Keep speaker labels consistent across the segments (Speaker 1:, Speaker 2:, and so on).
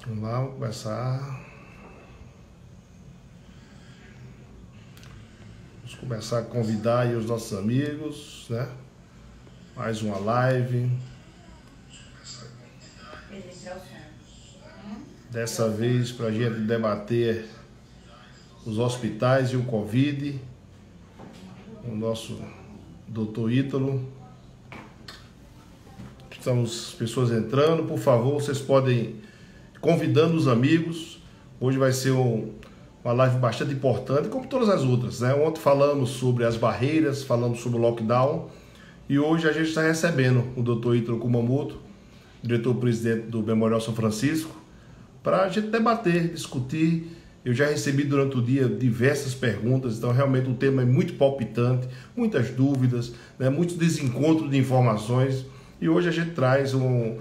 Speaker 1: Vamos lá, vamos começar. Vamos começar a convidar aí os nossos amigos, né? Mais uma live. Dessa vez para a gente debater os hospitais e o Covid. O nosso doutor Ítalo. Estamos pessoas entrando. Por favor, vocês podem convidando os amigos. Hoje vai ser uma live bastante importante, como todas as outras, né? Ontem falamos sobre as barreiras, falamos sobre o lockdown e hoje a gente está recebendo o Dr. Ítalo Kumamoto, diretor-presidente do Memorial São Francisco, para a gente debater, discutir. Eu já recebi durante o dia diversas perguntas, então realmente o tema é muito palpitante, muitas dúvidas, né? Muitos desencontros de informações e hoje a gente traz um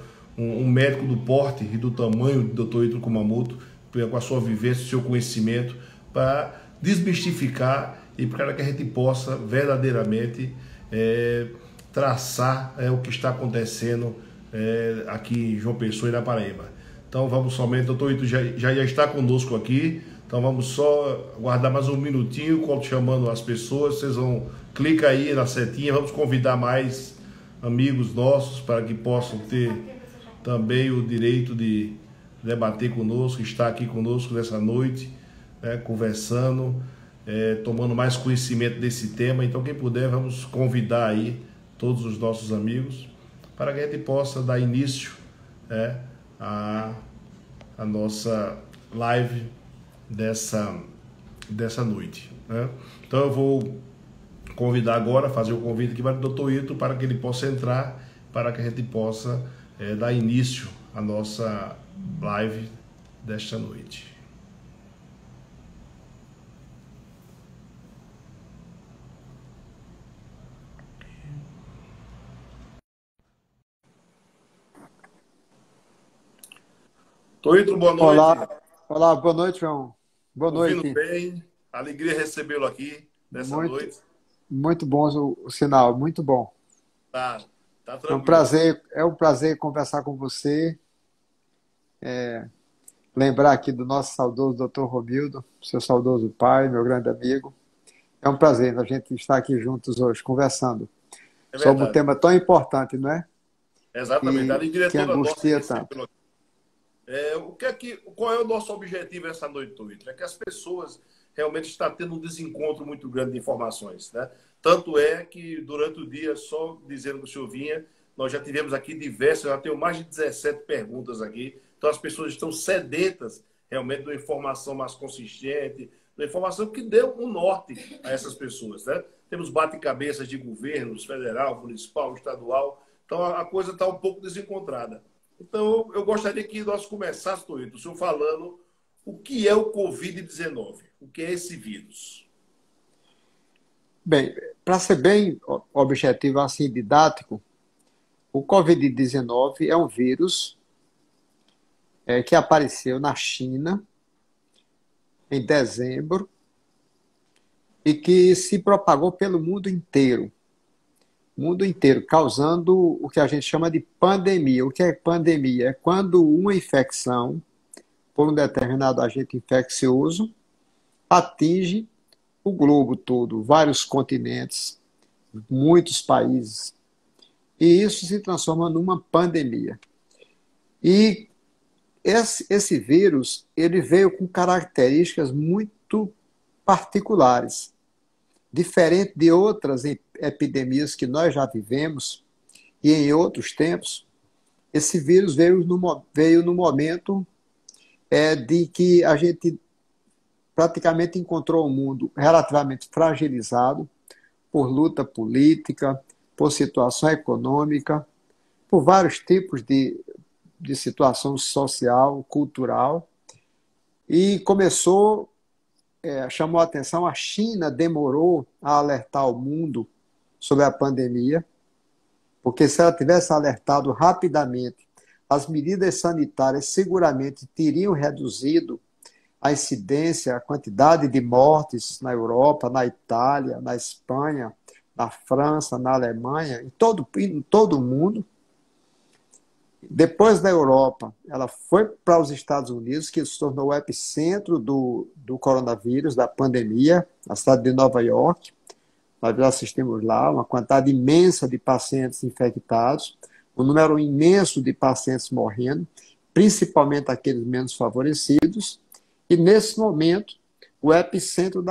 Speaker 1: médico do porte e do tamanho do Dr. Ítalo Kumamoto, com a sua vivência, o seu conhecimento, para desmistificar e para que a gente possa verdadeiramente traçar o que está acontecendo aqui em João Pessoa e na Paraíba. Então vamos somente, doutor Ítalo já está conosco aqui, então vamos só aguardar mais um minutinho, quando chamando as pessoas, vocês vão, clica aí na setinha, vamos convidar mais amigos nossos para que possam ter também o direito de debater conosco, estar aqui conosco nessa noite, né, conversando, tomando mais conhecimento desse tema. Então, quem puder, vamos convidar aí todos os nossos amigos para que a gente possa dar início a nossa live dessa noite, né? Então, eu vou convidar agora, fazer o convite aqui para o doutor Ítalo para que ele possa entrar, para que a gente possa dar início à nossa live desta noite. Doutor Ítalo, boa noite.
Speaker 2: Olá, boa noite, João. Boa
Speaker 1: Ouvindo
Speaker 2: noite.
Speaker 1: bem, alegria recebê-lo aqui nessa
Speaker 2: Muito,
Speaker 1: noite.
Speaker 2: muito bom o sinal, muito bom.
Speaker 1: Tá, tá tranquilo.
Speaker 2: É um prazer conversar com você, lembrar aqui do nosso saudoso Dr. Romildo, seu saudoso pai, meu grande amigo. É um prazer a gente estar aqui juntos hoje, conversando
Speaker 1: É
Speaker 2: sobre um
Speaker 1: verdade.
Speaker 2: tema tão importante, não é?
Speaker 1: Exatamente. A alegria é
Speaker 2: Que
Speaker 1: toda nossa de
Speaker 2: angustia tanto.
Speaker 1: recebê-lo aqui. Qual é o nosso objetivo essa noite, Twitter? É que as pessoas realmente estão tendo um desencontro muito grande de informações, né? Tanto é que durante o dia, só dizendo que o senhor vinha, nós já tivemos aqui diversas, já tenho mais de 17 perguntas aqui. Então as pessoas estão sedentas realmente de uma informação mais consistente, de uma informação que deu um norte a essas pessoas, né? Temos bate-cabeças de governos, federal, municipal, estadual. Então a coisa está um pouco desencontrada. Então, eu gostaria que nós começássemos, o senhor falando o que é o Covid-19, o que é esse vírus.
Speaker 2: Bem, para ser bem objetivo, assim, didático, o Covid-19 é um vírus que apareceu na China em dezembro e que se propagou pelo mundo inteiro, causando o que a gente chama de pandemia. O que é pandemia? É quando uma infecção por um determinado agente infeccioso atinge o globo todo, vários continentes, muitos países, e isso se transforma numa pandemia. E esse vírus, ele veio com características muito particulares. Diferente de outras epidemias que nós já vivemos e em outros tempos, esse vírus veio no momento de que a gente praticamente encontrou um mundo relativamente fragilizado por luta política, por situação econômica, por vários tipos de situação social, cultural, e chamou a atenção, a China demorou a alertar o mundo sobre a pandemia, porque se ela tivesse alertado rapidamente, as medidas sanitárias seguramente teriam reduzido a incidência, a quantidade de mortes na Europa, na Itália, na Espanha, na França, na Alemanha, em todo o mundo. Depois da Europa, ela foi para os Estados Unidos, que se tornou o epicentro do coronavírus, da pandemia, a cidade de Nova York. Nós assistimos lá uma quantidade imensa de pacientes infectados, um número imenso de pacientes morrendo, principalmente aqueles menos favorecidos. E, nesse momento, o epicentro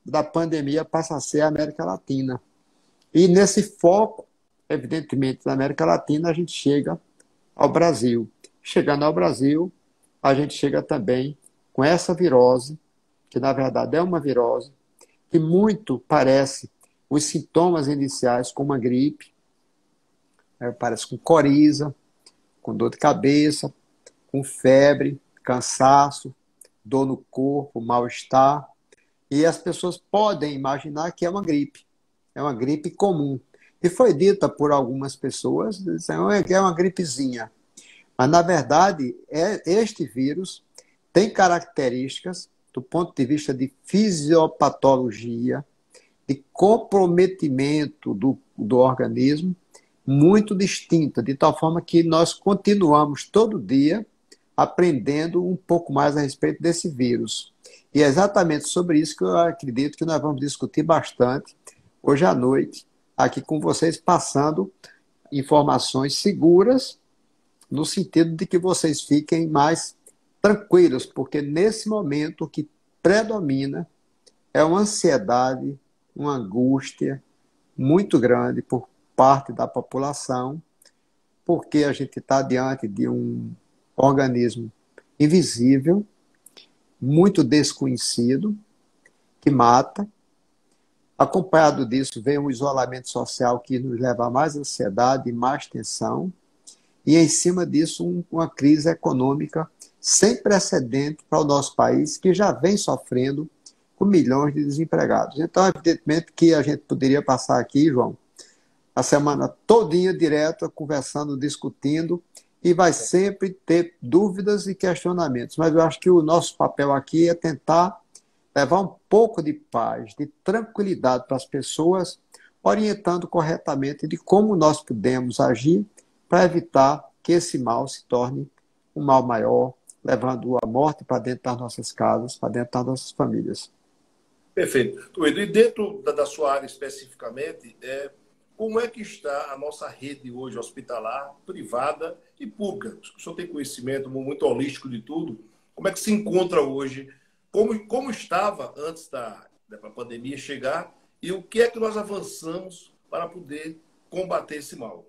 Speaker 2: da pandemia passa a ser a América Latina. E, nesse foco, evidentemente, na América Latina, a gente chega ao Brasil. Chegando ao Brasil, a gente chega também com essa virose, que, na verdade, é uma virose, que muito parece os sintomas iniciais como uma gripe, parece com coriza, com dor de cabeça, com febre, cansaço, dor no corpo, mal-estar. E as pessoas podem imaginar que é uma gripe comum. E foi dita por algumas pessoas, que é uma gripezinha. Mas, na verdade, este vírus tem características, do ponto de vista de fisiopatologia, de comprometimento do organismo, muito distinta, de tal forma que nós continuamos todo dia aprendendo um pouco mais a respeito desse vírus. E é exatamente sobre isso que eu acredito que nós vamos discutir bastante hoje à noite, aqui com vocês, passando informações seguras, no sentido de que vocês fiquem mais tranquilos, porque nesse momento o que predomina é uma ansiedade, uma angústia muito grande por parte da população, porque a gente está diante de um organismo invisível, muito desconhecido, que mata. Acompanhado disso, vem um isolamento social que nos leva a mais ansiedade e mais tensão, e em cima disso uma crise econômica sem precedente para o nosso país, que já vem sofrendo com milhões de desempregados. Então, evidentemente que a gente poderia passar aqui, João, a semana todinha direto, conversando, discutindo, e vai sempre ter dúvidas e questionamentos. Mas eu acho que o nosso papel aqui é tentar levar um pouco de paz, de tranquilidade para as pessoas, orientando corretamente de como nós podemos agir para evitar que esse mal se torne um mal maior, levando a morte para dentro das nossas casas, para dentro das nossas famílias.
Speaker 1: Perfeito. Tuído, e dentro da sua área especificamente, como é que está a nossa rede hoje hospitalar, privada e pública? O senhor tem conhecimento muito holístico de tudo. Como é que se encontra hoje? Como estava antes da pandemia chegar? E o que é que nós avançamos para poder combater esse mal?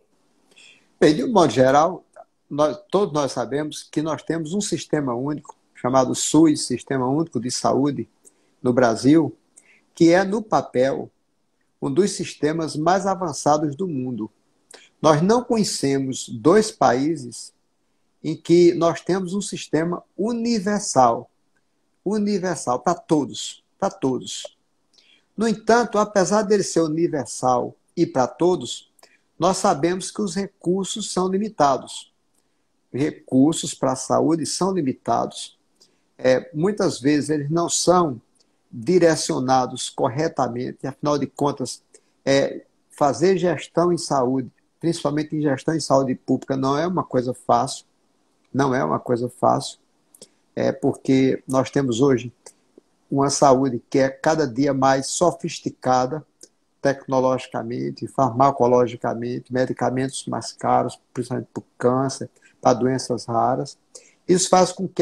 Speaker 2: Bem, de um modo geral, todos nós sabemos que nós temos um sistema único, chamado SUS, Sistema Único de Saúde, no Brasil, que é, no papel, um dos sistemas mais avançados do mundo. Nós não conhecemos dois países em que nós temos um sistema universal para todos, para todos. No entanto, apesar dele ser universal e para todos, nós sabemos que os recursos são limitados. Recursos para a saúde são limitados. Muitas vezes eles não são direcionados corretamente, afinal de contas, fazer gestão em saúde, principalmente em gestão em saúde pública, não é uma coisa fácil, não é uma coisa fácil, porque nós temos hoje uma saúde que é cada dia mais sofisticada, tecnologicamente, farmacologicamente, medicamentos mais caros, principalmente para o câncer, para doenças raras. Isso faz com que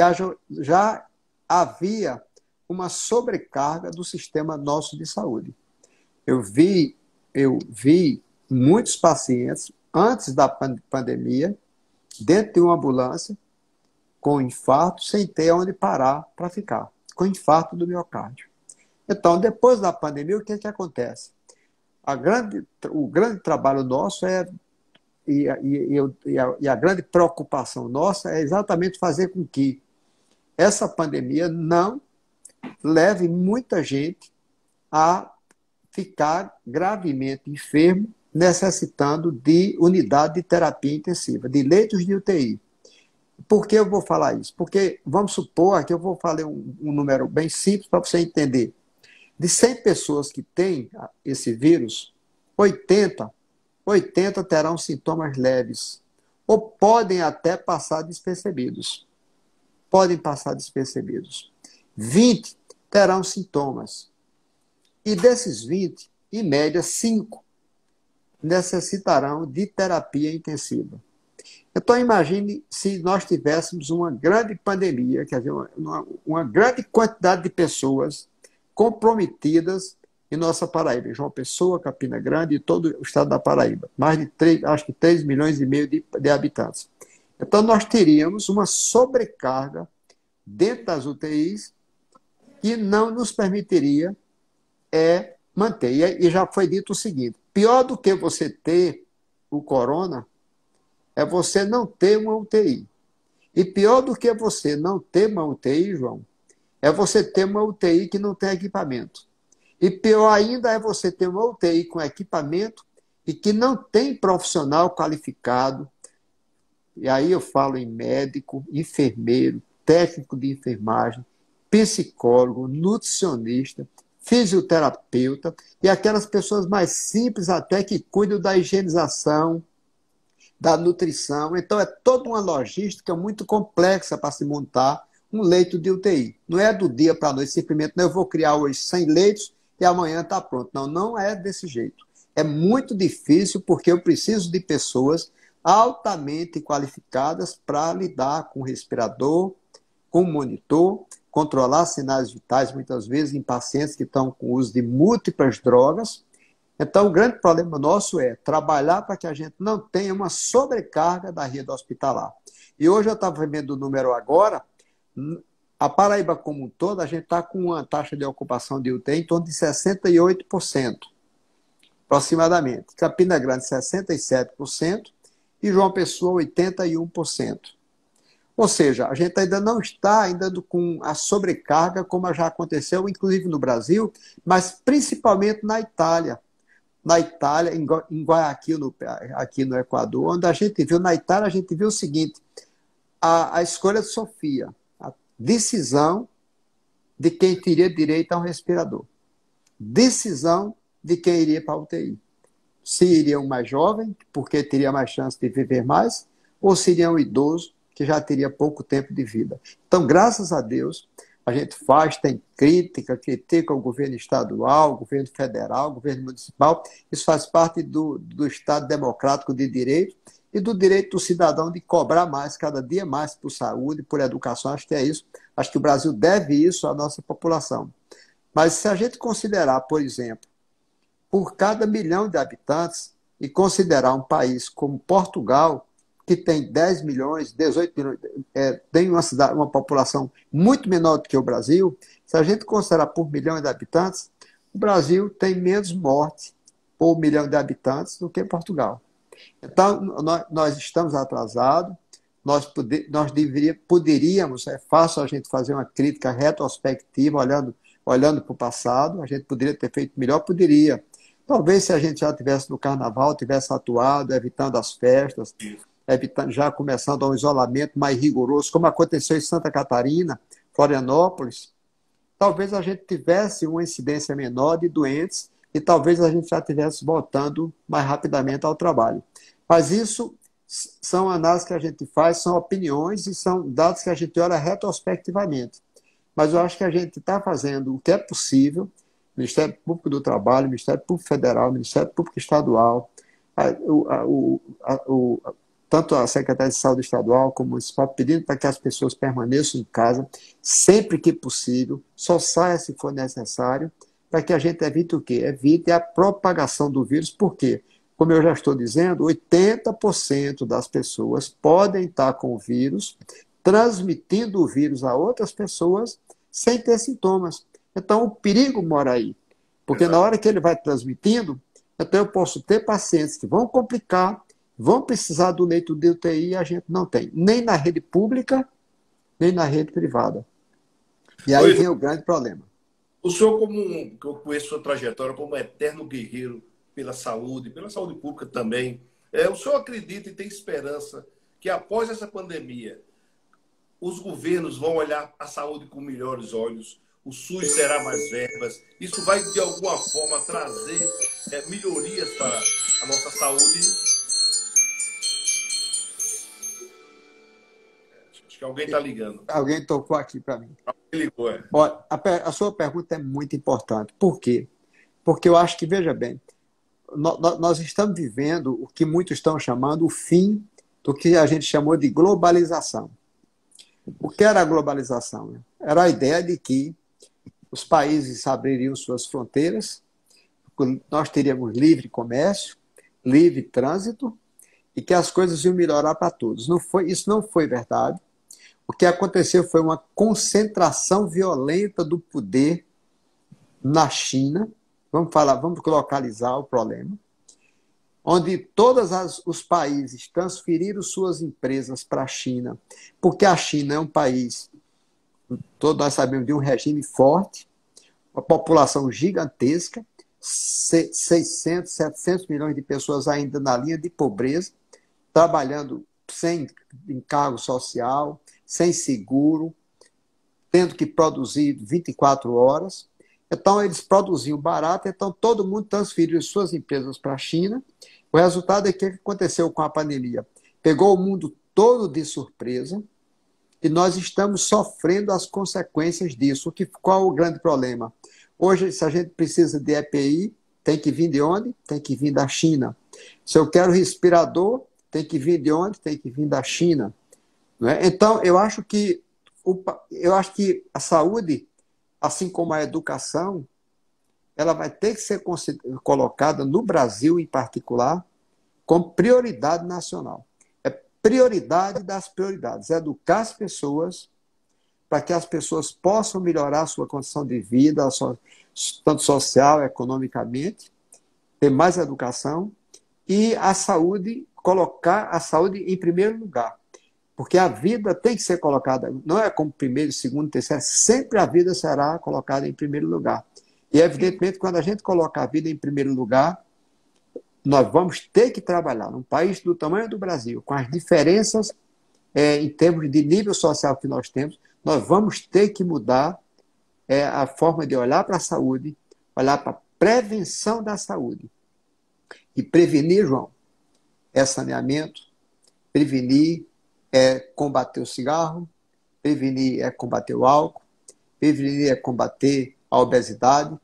Speaker 2: já havia uma sobrecarga do sistema nosso de saúde. Eu vi muitos pacientes, antes da pandemia, dentro de uma ambulância, com infarto, sem ter onde parar para ficar, com infarto do miocárdio. Então, depois da pandemia, o que acontece? O grande trabalho nosso e a grande preocupação nossa é exatamente fazer com que essa pandemia não leve muita gente a ficar gravemente enfermo, necessitando de unidade de terapia intensiva, de leitos de UTI. Por que eu vou falar isso? Porque, vamos supor, aqui eu vou falar um número bem simples para você entender. De 100 pessoas que têm esse vírus, 80 terão sintomas leves. ou podem até passar despercebidos. Podem passar despercebidos. 20 terão sintomas. E desses 20, em média, 5 necessitarão de terapia intensiva. Então, imagine se nós tivéssemos uma grande pandemia, quer dizer, uma grande quantidade de pessoas comprometidas em nossa Paraíba, em João Pessoa, Campina Grande e todo o estado da Paraíba. Mais de 3, acho que 3 milhões e meio de habitantes. Então, nós teríamos uma sobrecarga dentro das UTIs que não nos permitiria manter. E já foi dito o seguinte: pior do que você ter o corona é você não ter uma UTI. E pior do que você não ter uma UTI, João, é você ter uma UTI que não tem equipamento. E pior ainda é você ter uma UTI com equipamento e que não tem profissional qualificado. E aí eu falo em médico, enfermeiro, técnico de enfermagem, psicólogo, nutricionista, fisioterapeuta e aquelas pessoas mais simples até que cuidam da higienização, da nutrição. Então é toda uma logística muito complexa para se montar um leito de UTI. Não é do dia para a noite, simplesmente não, eu vou criar hoje 100 leitos e amanhã está pronto. Não, não é desse jeito. É muito difícil porque eu preciso de pessoas altamente qualificadas para lidar com o respirador, com o monitor, controlar sinais vitais, muitas vezes em pacientes que estão com uso de múltiplas drogas. Então, o grande problema nosso é trabalhar para que a gente não tenha uma sobrecarga da rede hospitalar. E hoje eu estava vendo o número agora, a Paraíba como um todo, a gente está com uma taxa de ocupação de UTI em torno de 68%, aproximadamente. Campina Grande, 67%, e João Pessoa, 81%. Ou seja, a gente ainda não está com a sobrecarga, como já aconteceu, inclusive no Brasil, mas principalmente na Itália. Na Itália, em Guayaquil, aqui no Equador, onde a gente viu, na Itália, a gente viu o seguinte: a escolha de Sofia, a decisão de quem teria direito a um respirador, decisão de quem iria para a UTI. Se iria um mais jovem, porque teria mais chance de viver mais, ou se iria um idoso, que já teria pouco tempo de vida. Então, graças a Deus, a gente tem critica o governo estadual, o governo federal, o governo municipal. Isso faz parte do Estado democrático de direito e do direito do cidadão de cobrar mais, cada dia mais, por saúde, por educação. Acho que é isso. Acho que o Brasil deve isso à nossa população. Mas se a gente considerar, por exemplo, por cada 1 milhão de habitantes, e considerar um país como Portugal, que tem 10 milhões, 18 milhões, tem uma população muito menor do que o Brasil, se a gente considerar por 1 milhão de habitantes, o Brasil tem menos morte por 1 milhão de habitantes do que Portugal. Então, nós estamos atrasados, nós poderíamos, é fácil a gente fazer uma crítica retrospectiva, olhando para o passado, a gente poderia ter feito melhor, poderia. Talvez se a gente já tivesse no carnaval, tivesse atuado, evitando as festas, já começando um isolamento mais rigoroso, como aconteceu em Santa Catarina, Florianópolis, talvez a gente tivesse uma incidência menor de doentes e talvez a gente já estivesse voltando mais rapidamente ao trabalho. Mas isso são análises que a gente faz, são opiniões e são dados que a gente olha retrospectivamente. Mas eu acho que a gente está fazendo o que é possível, Ministério Público do Trabalho, Ministério Público Federal, Ministério Público Estadual, tanto a Secretaria de Saúde Estadual como o Municipal, pedindo para que as pessoas permaneçam em casa, sempre que possível, só saia se for necessário, para que a gente evite o quê? Evite a propagação do vírus, por quê? Como eu já estou dizendo, 80% das pessoas podem estar com o vírus, transmitindo o vírus a outras pessoas sem ter sintomas. Então, o perigo mora aí, porque na hora que ele vai transmitindo, então eu posso ter pacientes que vão complicar, vão precisar do leito de UTI e a gente não tem, nem na rede pública, nem na rede privada. E aí vem o grande problema.
Speaker 1: O senhor, que eu conheço sua trajetória como um eterno guerreiro pela saúde pública também, o senhor acredita e tem esperança que após essa pandemia, os governos vão olhar a saúde com melhores olhos, o SUS terá mais verbas, isso vai de alguma forma trazer melhorias para a nossa saúde? Acho que alguém está ligando.
Speaker 2: Alguém tocou aqui para mim.
Speaker 1: Alguém ligou, é.
Speaker 2: Olha, a sua pergunta é muito importante. Por quê? Porque eu acho que, veja bem, nós estamos vivendo o que muitos estão chamando o fim do que a gente chamou de globalização. O que era a globalização? Era a ideia de que os países abririam suas fronteiras, nós teríamos livre comércio, livre trânsito, e que as coisas iam melhorar para todos. Isso não foi verdade. O que aconteceu foi uma concentração violenta do poder na China. Vamos localizar o problema. Onde todos os países transferiram suas empresas para a China, porque a China é um país, todos nós sabemos, de um regime forte, uma população gigantesca, 600, 700 milhões de pessoas ainda na linha de pobreza, trabalhando sem encargo social, sem seguro, tendo que produzir 24 horas. Então, eles produziam barato, então todo mundo transferiu suas empresas para a China. O resultado é que o que aconteceu com a pandemia? Pegou o mundo todo de surpresa e nós estamos sofrendo as consequências disso. Qual o grande problema? Hoje, se a gente precisa de EPI, tem que vir de onde? Tem que vir da China. Se eu quero respirador, tem que vir de onde? Tem que vir da China. Não é? Então, eu acho que a saúde, assim como a educação, ela vai ter que ser colocada no Brasil, em particular, como prioridade nacional. É prioridade das prioridades. É educar as pessoas para que as pessoas possam melhorar a sua condição de vida, tanto social, economicamente, ter mais educação, e a saúde, colocar a saúde em primeiro lugar. Porque a vida tem que ser colocada, não é como primeiro, segundo, terceiro, sempre a vida será colocada em primeiro lugar. E, evidentemente, quando a gente coloca a vida em primeiro lugar, nós vamos ter que trabalhar num país do tamanho do Brasil, com as diferenças em termos de nível social que nós temos, nós vamos ter que mudar a forma de olhar para a saúde, olhar para a prevenção da saúde. E prevenir, João, é saneamento, prevenir é combater o cigarro, prevenir é combater o álcool, prevenir é combater a obesidade,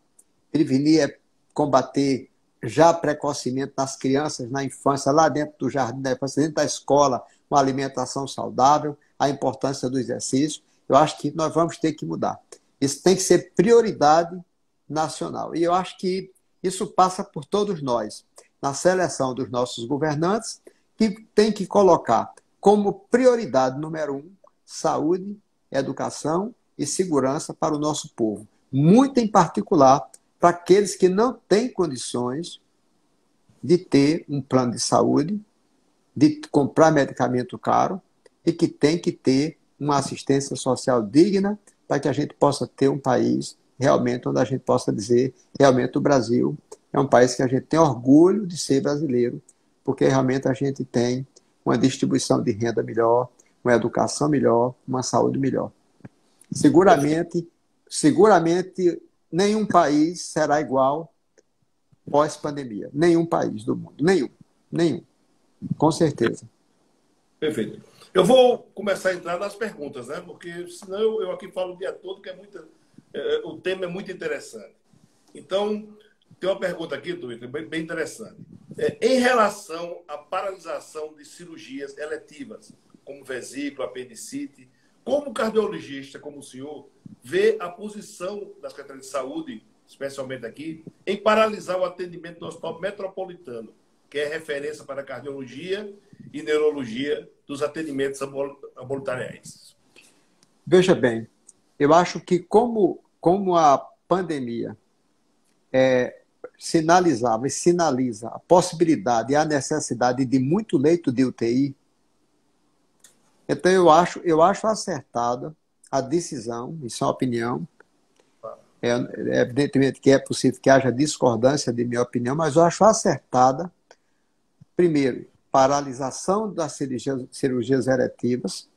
Speaker 2: prevenir é combater já precocemente nas crianças, na infância, lá dentro do jardim da infância, dentro da escola, uma alimentação saudável, a importância do exercício. Eu acho que nós vamos ter que mudar. Isso tem que ser prioridade nacional. E eu acho que isso passa por todos nós, na seleção dos nossos governantes, que tem que colocar como prioridade número 1, saúde, educação e segurança para o nosso povo. Muito em particular para aqueles que não têm condições de ter um plano de saúde, de comprar medicamento caro e que tem que ter uma assistência social digna para que a gente possa ter um país realmente onde a gente possa dizer realmente o Brasil é um país que a gente tem orgulho de ser brasileiro, porque realmente a gente tem uma distribuição de renda melhor, uma educação melhor, uma saúde melhor. Seguramente, nenhum país será igual pós-pandemia. Nenhum país do mundo. Nenhum. Com certeza.
Speaker 1: Perfeito. Eu vou começar a entrar nas perguntas, né? Porque senão eu aqui falo o dia todo, que o tema é muito interessante. Então, tem uma pergunta aqui, Twitter, bem interessante. Em relação à paralisação de cirurgias eletivas, como vesícula, apendicite, como cardiologista, como o senhor, vê a posição da Secretaria de Saúde, especialmente aqui, em paralisar o atendimento do Hospital Metropolitano, que é referência para a cardiologia e neurologia dos atendimentos ambulatoriais?
Speaker 2: Veja bem, eu acho que como a pandemia sinalizava e sinaliza a possibilidade e a necessidade de muito leito de UTI, então eu acho acertada a decisão, isso é uma opinião, evidentemente que é possível que haja discordância de minha opinião, mas eu acho acertada, primeiro, paralisação das cirurgias eletivas,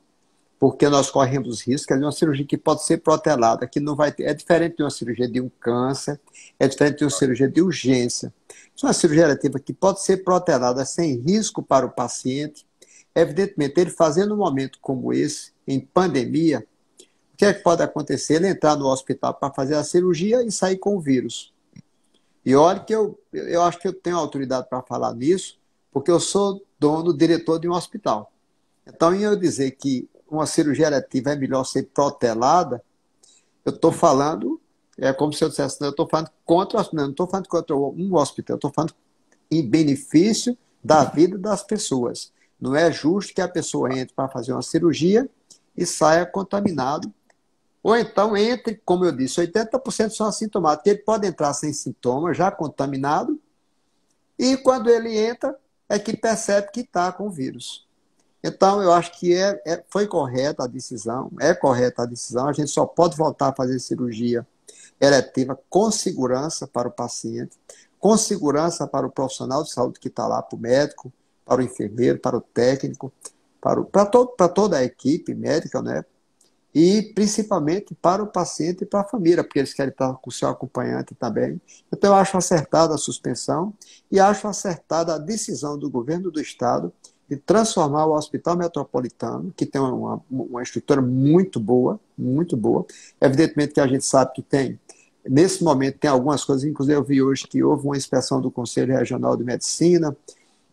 Speaker 2: porque nós corremos risco, é uma cirurgia que pode ser protelada, que não vai ter, é diferente de uma cirurgia de um câncer, é diferente de uma cirurgia de urgência. Isso é uma cirurgia eletiva que pode ser protelada sem risco para o paciente, Evidentemente, ele fazendo um momento como esse, em pandemia, o que é que pode acontecer? Ele entrar no hospital para fazer a cirurgia e sair com o vírus. E olha que eu acho que eu tenho autoridade para falar nisso, porque eu sou dono, diretor de um hospital. Então, em eu dizer que uma cirurgia eletiva é melhor ser protelada, eu estou falando, é como se eu dissesse, não, eu estou falando contra, não estou falando contra um hospital, eu estou falando em benefício da vida das pessoas. Não é justo que a pessoa entre para fazer uma cirurgia e saia contaminado. Ou então entre, como eu disse, 80% são assintomáticos. Ele pode entrar sem sintomas, já contaminado, e quando ele entra, é que percebe que está com o vírus. Então, eu acho que foi correta a decisão, é correta a decisão. A gente só pode voltar a fazer cirurgia eletiva com segurança para o paciente, com segurança para o profissional de saúde que está lá, para o médico, para o enfermeiro, para o técnico, para toda a equipe médica, né? E principalmente para o paciente e para a família, porque eles querem estar com o seu acompanhante também. Então, eu acho acertada a suspensão e acho acertada a decisão do governo do Estado de transformar o Hospital Metropolitano, que tem uma estrutura muito boa, muito boa. Evidentemente que a gente sabe que tem, nesse momento, tem algumas coisas, inclusive eu vi hoje que houve uma inspeção do Conselho Regional de Medicina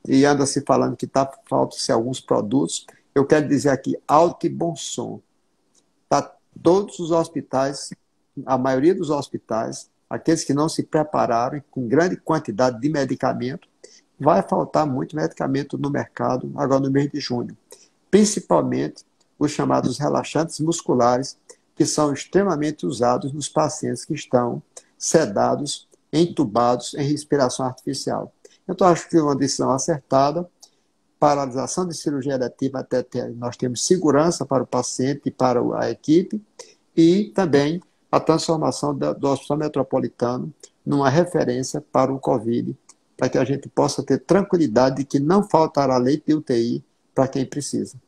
Speaker 2: e anda se falando que faltam-se alguns produtos. Eu quero dizer aqui, alto e bom som. Tá, todos os hospitais, a maioria dos hospitais, aqueles que não se prepararam com grande quantidade de medicamento, vai faltar muito medicamento no mercado agora no mês de junho. Principalmente os chamados relaxantes musculares, que são extremamente usados nos pacientes que estão sedados, entubados em respiração artificial. Então, acho que é uma decisão acertada. Paralisação de cirurgia eletiva até nós temos segurança para o paciente e para a equipe, e também a transformação do Hospital Metropolitano numa referência para o Covid, para que a gente possa ter tranquilidade de que não faltará leito de UTI para quem precisa.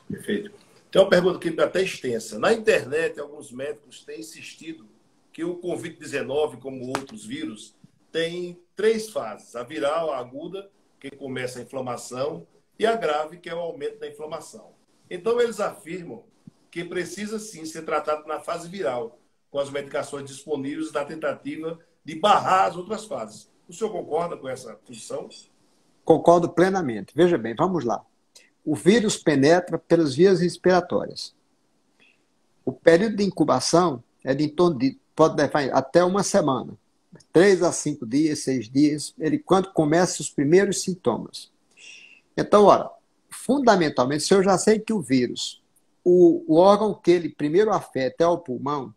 Speaker 1: Perfeito. Tem uma pergunta aqui até extensa. Na internet, alguns médicos têm insistido que o Covid-19, como outros vírus, tem 3 fases: a viral, a aguda, que começa a inflamação, e a grave, que é o aumento da inflamação. Então, eles afirmam que precisa sim ser tratado na fase viral, com as medicações disponíveis na tentativa de barrar as outras fases. O senhor concorda com essa posição?
Speaker 2: Concordo plenamente. Veja bem, vamos lá. O vírus penetra pelas vias respiratórias. O período de incubação é de em torno de, pode levar até uma semana. 3 a 5 dias, 6 dias, quando começam os primeiros sintomas. Então, ora, fundamentalmente, se eu já sei que o vírus, o órgão que ele primeiro afeta é o pulmão,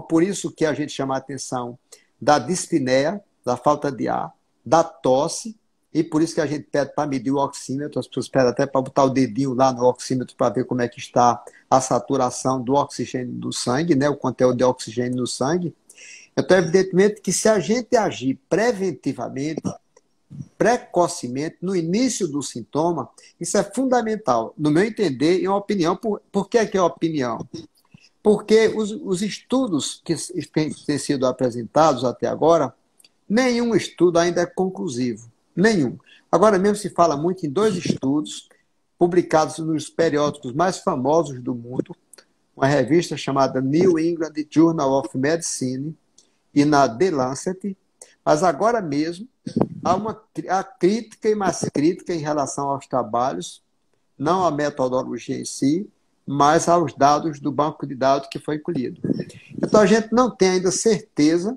Speaker 2: por isso que a gente chama a atenção da dispneia, da falta de ar, da tosse, e por isso que a gente pede para medir o oxímetro, as pessoas pedem até para botar o dedinho lá no oxímetro para ver como é que está a saturação do oxigênio do sangue, né, o conteúdo de oxigênio no sangue. Então, evidentemente que se a gente agir preventivamente, precocemente, no início do sintoma, isso é fundamental. No meu entender, é uma opinião. Por que é opinião? Porque os estudos que têm sido apresentados até agora, nenhum estudo ainda é conclusivo. Nenhum. Agora mesmo se fala muito em 2 estudos publicados nos periódicos mais famosos do mundo, uma revista chamada New England Journal of Medicine, e na The Lancet, mas agora mesmo há crítica e mais crítica em relação aos trabalhos, não à metodologia em si, mas aos dados do banco de dados que foi colhido. Então a gente não tem ainda certeza.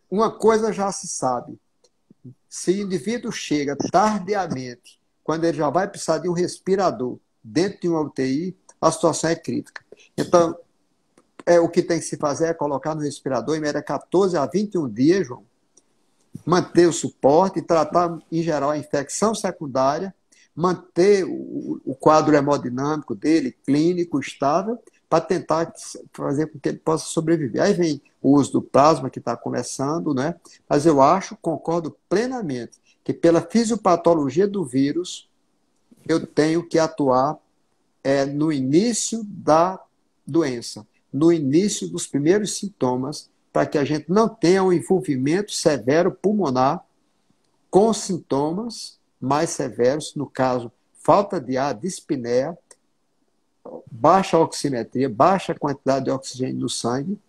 Speaker 2: Uma coisa já se sabe: se o indivíduo chega tardiamente, quando ele já vai precisar de um respirador dentro de uma UTI, a situação é crítica. Então, o que tem que se fazer é colocar no respirador em média 14 a 21 dias, João, manter o suporte, tratar, em geral, a infecção secundária, manter o quadro hemodinâmico dele, clínico, estável, para tentar fazer com que ele possa sobreviver. Aí vem o uso do plasma, que está começando, né? Mas eu concordo plenamente, que pela fisiopatologia do vírus, eu tenho que atuar no início da doença, no início dos primeiros sintomas, para que a gente não tenha um envolvimento severo pulmonar com sintomas, mais severos, no caso, falta de ar, dispneia, baixa oximetria, baixa quantidade de oxigênio no sangue,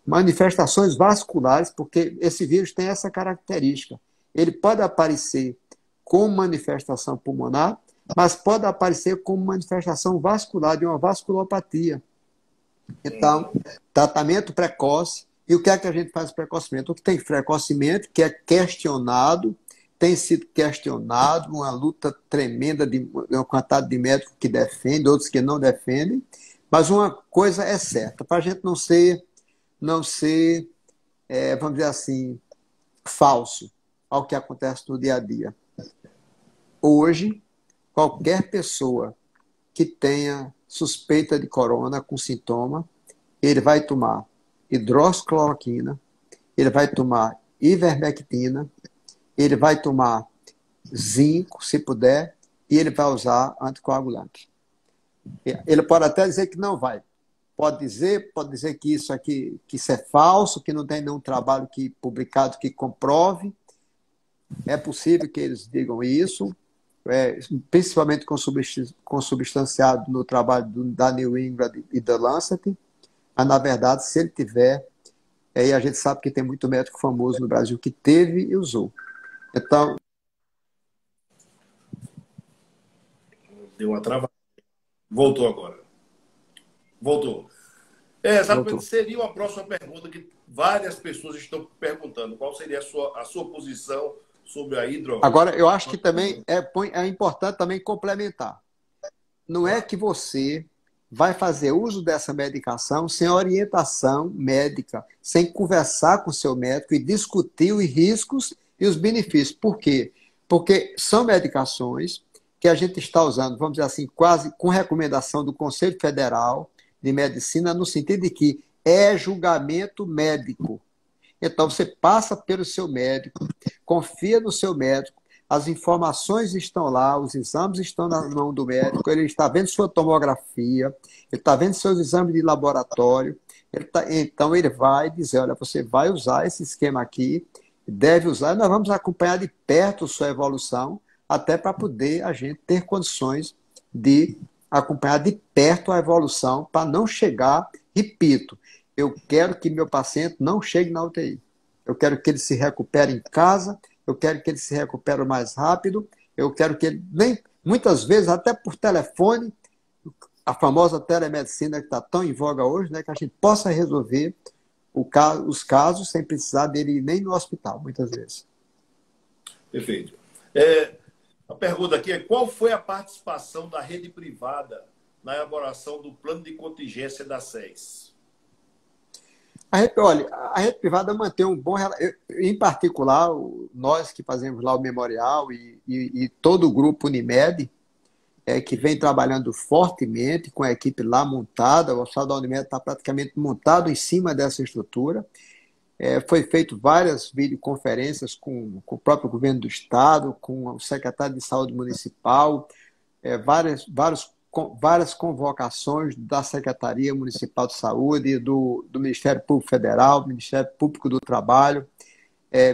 Speaker 2: manifestações vasculares, porque esse vírus tem essa característica. Ele pode aparecer com manifestação pulmonar, mas pode aparecer como manifestação vascular, de uma vasculopatia. Então, tratamento precoce. E o que é que a gente faz precocemente? O que tem precocemente, que é questionado, tem sido questionado, uma luta tremenda de uma quantidade de médicos que defendem, outros que não defendem, mas uma coisa é certa, para a gente não ser, vamos dizer assim, falso ao que acontece no dia a dia. Hoje, qualquer pessoa que tenha suspeita de corona com sintoma, ele vai tomar hidroxicloroquina, ele vai tomar ivermectina, ele vai tomar zinco, se puder, e ele vai usar anticoagulante. Ele pode até dizer que não vai. Pode dizer que isso é falso, que não tem nenhum trabalho publicado que comprove. É possível que eles digam isso, principalmente consubstanciado no trabalho da New England e da Lancet, mas, na verdade, se ele tiver, aí a gente sabe que tem muito médico famoso no Brasil que teve e usou. Então...
Speaker 1: Deu uma travada. Voltou agora. Voltou. Exatamente. Seria uma próxima pergunta que várias pessoas estão perguntando. Qual seria a sua posição sobre a hidro...
Speaker 2: Agora, eu acho que também é importante também complementar. Não é que você vai fazer uso dessa medicação sem orientação médica, sem conversar com o seu médico e discutir os riscos e os benefícios. Por quê? Porque são medicações que a gente está usando, vamos dizer assim, quase com recomendação do Conselho Federal de Medicina, no sentido de que é julgamento médico. Então, você passa pelo seu médico, confia no seu médico, as informações estão lá, os exames estão na mão do médico, ele está vendo sua tomografia, ele está vendo seus exames de laboratório, então ele vai dizer, olha, você vai usar esse esquema aqui, deve usar, e nós vamos acompanhar de perto sua evolução, até para poder a gente ter condições de acompanhar de perto a evolução, para não chegar, repito, eu quero que meu paciente não chegue na UTI. Eu quero que ele se recupere em casa, eu quero que ele se recupere mais rápido, eu quero que ele, muitas vezes, até por telefone, a famosa telemedicina que está tão em voga hoje, né, que a gente possa resolver os casos sem precisar dele ir nem no hospital, muitas vezes.
Speaker 1: Perfeito. A pergunta aqui é: qual foi a participação da rede privada na elaboração do plano de contingência da SES?
Speaker 2: Olha, a rede privada mantém um bom... Em particular, nós que fazemos lá o memorial e todo o grupo Unimed, que vem trabalhando fortemente com a equipe lá montada, o Hospital da Unimed está praticamente montado em cima dessa estrutura. Foi feito várias videoconferências com o próprio governo do estado, com o secretário de saúde municipal, várias convocações da Secretaria Municipal de Saúde, do Ministério Público Federal, Ministério Público do Trabalho,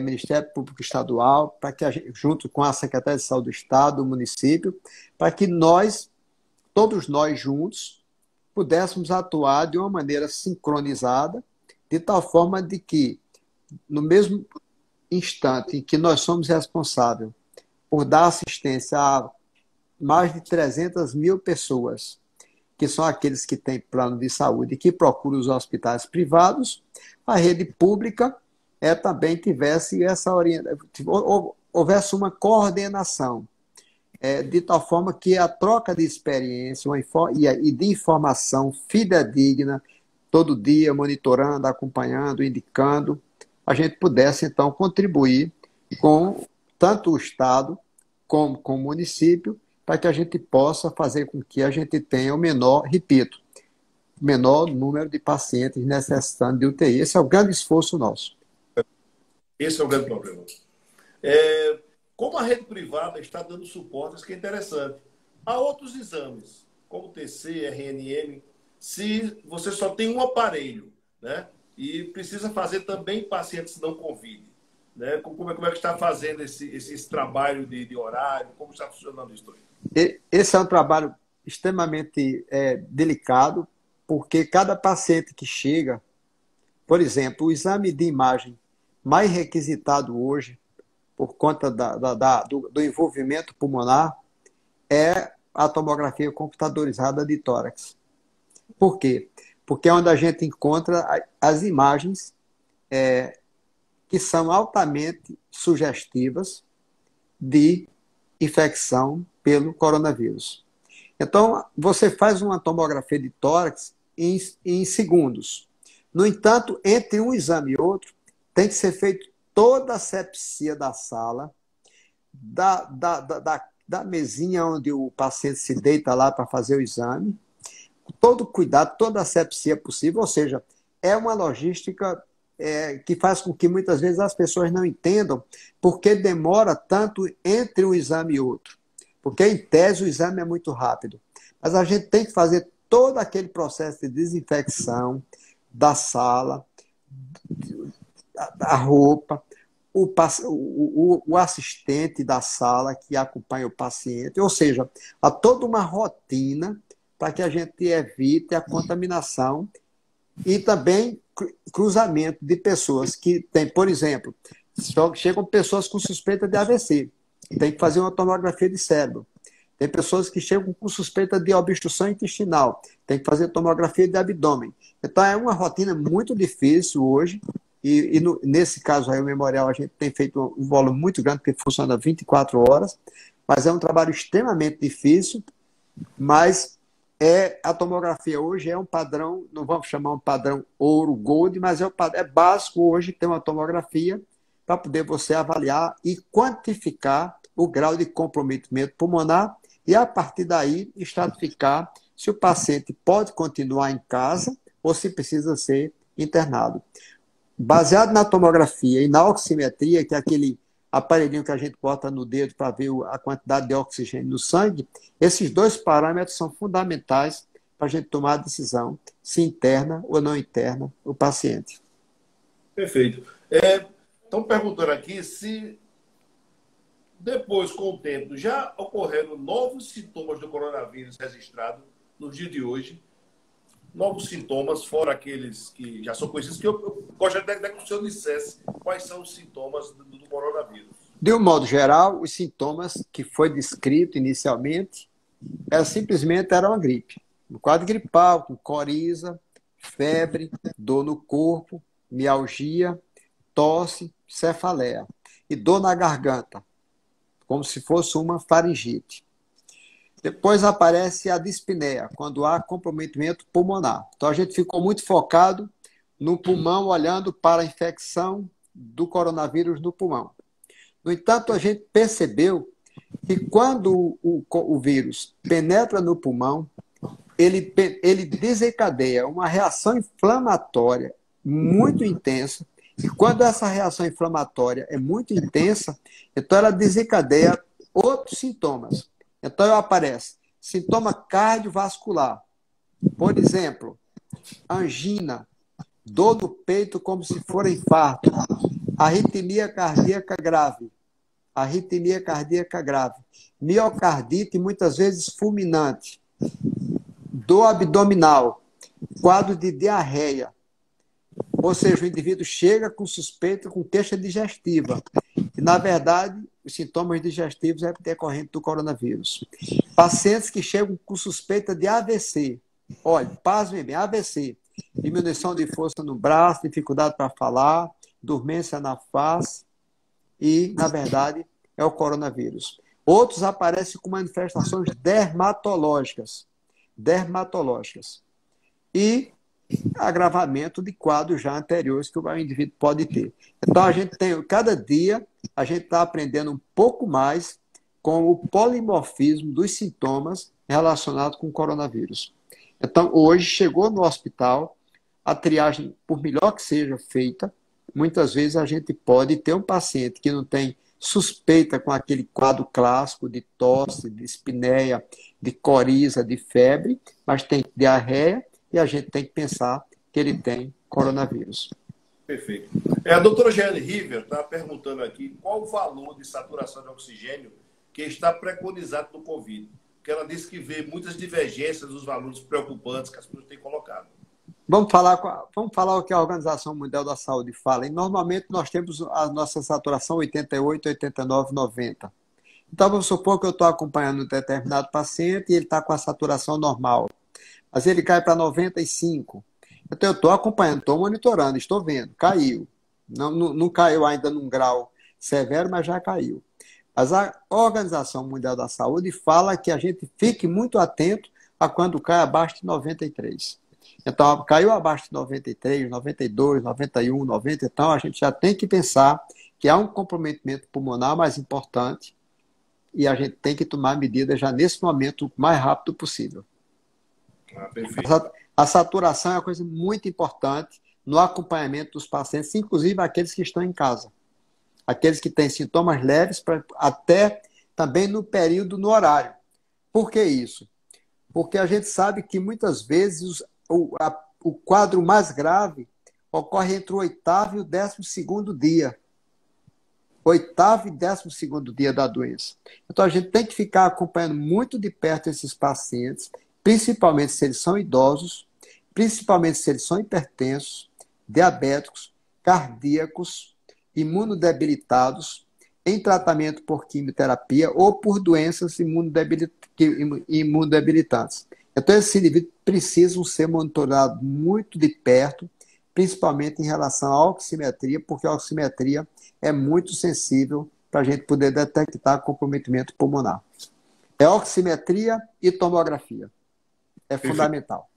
Speaker 2: Ministério Público Estadual, para que junto com a Secretaria de Saúde do Estado, do município, para que todos nós juntos, pudéssemos atuar de uma maneira sincronizada, de tal forma de que, no mesmo instante em que nós somos responsáveis por dar assistência a mais de 300 mil pessoas, que são aqueles que têm plano de saúde e que procuram os hospitais privados, a rede pública também tivesse essa orientação, houvesse uma coordenação, de tal forma que a troca de experiência e de informação fidedigna, todo dia monitorando, acompanhando, indicando, a gente pudesse, então, contribuir com tanto o Estado como com o município, para que a gente possa fazer com que a gente tenha o menor número de pacientes necessitando de UTI. Esse é o grande esforço nosso.
Speaker 1: Esse é o grande problema. Como a rede privada está dando suporte, isso que é interessante. Há outros exames, como TC, RNM, se você só tem um aparelho, né? E precisa fazer também pacientes não Covid. né? Como é que está fazendo esse trabalho de horário? Como está funcionando isso aí?
Speaker 2: Esse é um trabalho extremamente delicado, porque cada paciente que chega, por exemplo, o exame de imagem mais requisitado hoje, por conta do envolvimento pulmonar, é a tomografia computadorizada de tórax. Por quê? Porque é onde a gente encontra as imagens que são altamente sugestivas de infecção pelo coronavírus. Então, você faz uma tomografia de tórax em segundos. No entanto, entre um exame e outro, tem que ser feito toda a sepsia da sala, da mesinha onde o paciente se deita lá para fazer o exame, todo cuidado, toda a sepsia possível, ou seja, é uma logística que faz com que muitas vezes as pessoas não entendam porque demora tanto entre um exame e outro. Porque, em tese, o exame é muito rápido. Mas a gente tem que fazer todo aquele processo de desinfecção da sala, da roupa, o assistente da sala que acompanha o paciente. Ou seja, há toda uma rotina para que a gente evite a contaminação e também cruzamento de pessoas que têm, por exemplo, chegam pessoas com suspeita de AVC, tem que fazer uma tomografia de cérebro. Tem pessoas que chegam com suspeita de obstrução intestinal, tem que fazer tomografia de abdômen. Então é uma rotina muito difícil hoje, nesse caso aí o memorial a gente tem feito um volume muito grande, porque funciona 24 horas, mas é um trabalho extremamente difícil, mas a tomografia hoje é um padrão, não vamos chamar um padrão ouro, gold, mas é básico hoje ter uma tomografia para poder você avaliar e quantificar o grau de comprometimento pulmonar e, a partir daí, estratificar se o paciente pode continuar em casa ou se precisa ser internado. Baseado na tomografia e na oximetria, que é aquele aparelhinho que a gente bota no dedo para ver a quantidade de oxigênio no sangue, esses dois parâmetros são fundamentais para a gente tomar a decisão se interna ou não interna o paciente.
Speaker 1: Perfeito. Estão perguntando aqui se depois, com o tempo, já ocorreram novos sintomas do coronavírus registrados nos dias de hoje, novos sintomas, fora aqueles que já são conhecidos, que eu gostaria que o senhor dissesse quais são os sintomas do coronavírus.
Speaker 2: De um modo geral, os sintomas que foi descrito inicialmente simplesmente era uma gripe. Um quadro gripal, com coriza, febre, dor no corpo, mialgia, tosse, cefaleia e dor na garganta, como se fosse uma faringite. Depois aparece a dispneia, quando há comprometimento pulmonar. Então a gente ficou muito focado no pulmão, olhando para a infecção do coronavírus no pulmão. No entanto, a gente percebeu que quando o vírus penetra no pulmão, ele desencadeia uma reação inflamatória muito intensa. E quando essa reação inflamatória é muito intensa, então ela desencadeia outros sintomas. Então aparece sintoma cardiovascular. Por exemplo, angina, dor no peito como se for infarto, arritmia cardíaca grave, miocardite muitas vezes fulminante, dor abdominal, quadro de diarreia. Ou seja, o indivíduo chega com suspeita, com queixa digestiva. E, na verdade, os sintomas digestivos é decorrente do coronavírus. Pacientes que chegam com suspeita de AVC. Olha, pasmem bem, AVC. Diminuição de força no braço, dificuldade para falar, dormência na face. E, na verdade, é o coronavírus. Outros aparecem com manifestações dermatológicas. E agravamento de quadros já anteriores que o indivíduo pode ter. Então, cada dia, a gente está aprendendo um pouco mais com o polimorfismo dos sintomas relacionados com o coronavírus. Então, hoje, chegou no hospital, a triagem, por melhor que seja feita, muitas vezes a gente pode ter um paciente que não tem suspeita com aquele quadro clássico de tosse, de espineia, de coriza, de febre, mas tem diarreia, e a gente tem que pensar que ele tem coronavírus.
Speaker 1: Perfeito. A doutora Jeane River está perguntando aqui qual o valor de saturação de oxigênio que está preconizado no Covid. Porque ela disse que vê muitas divergências dos valores preocupantes que as pessoas têm colocado.
Speaker 2: Vamos falar o que a Organização Mundial da Saúde fala. E normalmente nós temos a nossa saturação 88, 89, 90. Então vamos supor que eu estou acompanhando um determinado paciente e ele está com a saturação normal. Mas ele cai para 95. Então eu estou acompanhando, estou monitorando, estou vendo, caiu. Não caiu ainda num grau severo, mas já caiu. Mas a Organização Mundial da Saúde fala que a gente fique muito atento a quando cai abaixo de 93. Então, caiu abaixo de 93, 92, 91, 90, então a gente já tem que pensar que há um comprometimento pulmonar mais importante e a gente tem que tomar medidas já nesse momento o mais rápido possível.
Speaker 1: Perfeito.
Speaker 2: A saturação é uma coisa muito importante no acompanhamento dos pacientes, inclusive aqueles que estão em casa. Aqueles que têm sintomas leves, até também no período, no horário. Por que isso? Porque a gente sabe que muitas vezes o quadro mais grave ocorre entre o 8º e o 12º dia. 8º e 12º dia da doença. Então a gente tem que ficar acompanhando muito de perto esses pacientes, principalmente se eles são idosos, principalmente se eles são hipertensos, diabéticos, cardíacos, imunodebilitados, em tratamento por quimioterapia ou por doenças imunodebilitantes. Então, esses indivíduos precisam ser monitorados muito de perto, principalmente em relação à oximetria, porque a oximetria é muito sensível para a gente poder detectar comprometimento pulmonar. É oximetria e tomografia. É fundamental.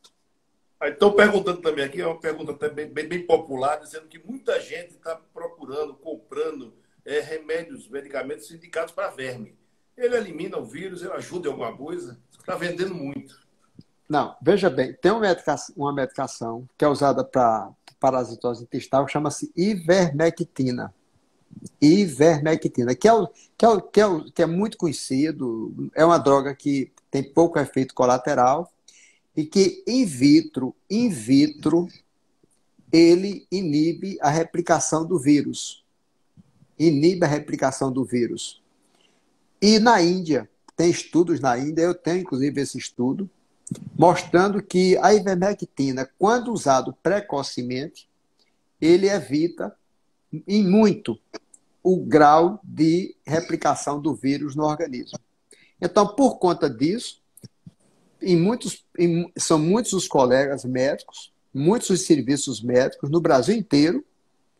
Speaker 1: Então, perguntando também aqui, é uma pergunta até bem popular, dizendo que muita gente está procurando, comprando remédios, medicamentos indicados para verme. Ele elimina o vírus, ele ajuda em alguma coisa? Está vendendo muito.
Speaker 2: Não, veja bem, tem uma medicação que é usada para parasitose intestinal, que chama-se ivermectina. Ivermectina, que é muito conhecido, é uma droga que tem pouco efeito colateral e que in vitro, ele inibe a replicação do vírus. Inibe a replicação do vírus. E na Índia, tem estudos na Índia, eu tenho inclusive esse estudo, mostrando que a ivermectina, quando usado precocemente, ele evita em muito o grau de replicação do vírus no organismo. Então, por conta disso, são muitos os colegas médicos, muitos os serviços médicos no Brasil inteiro,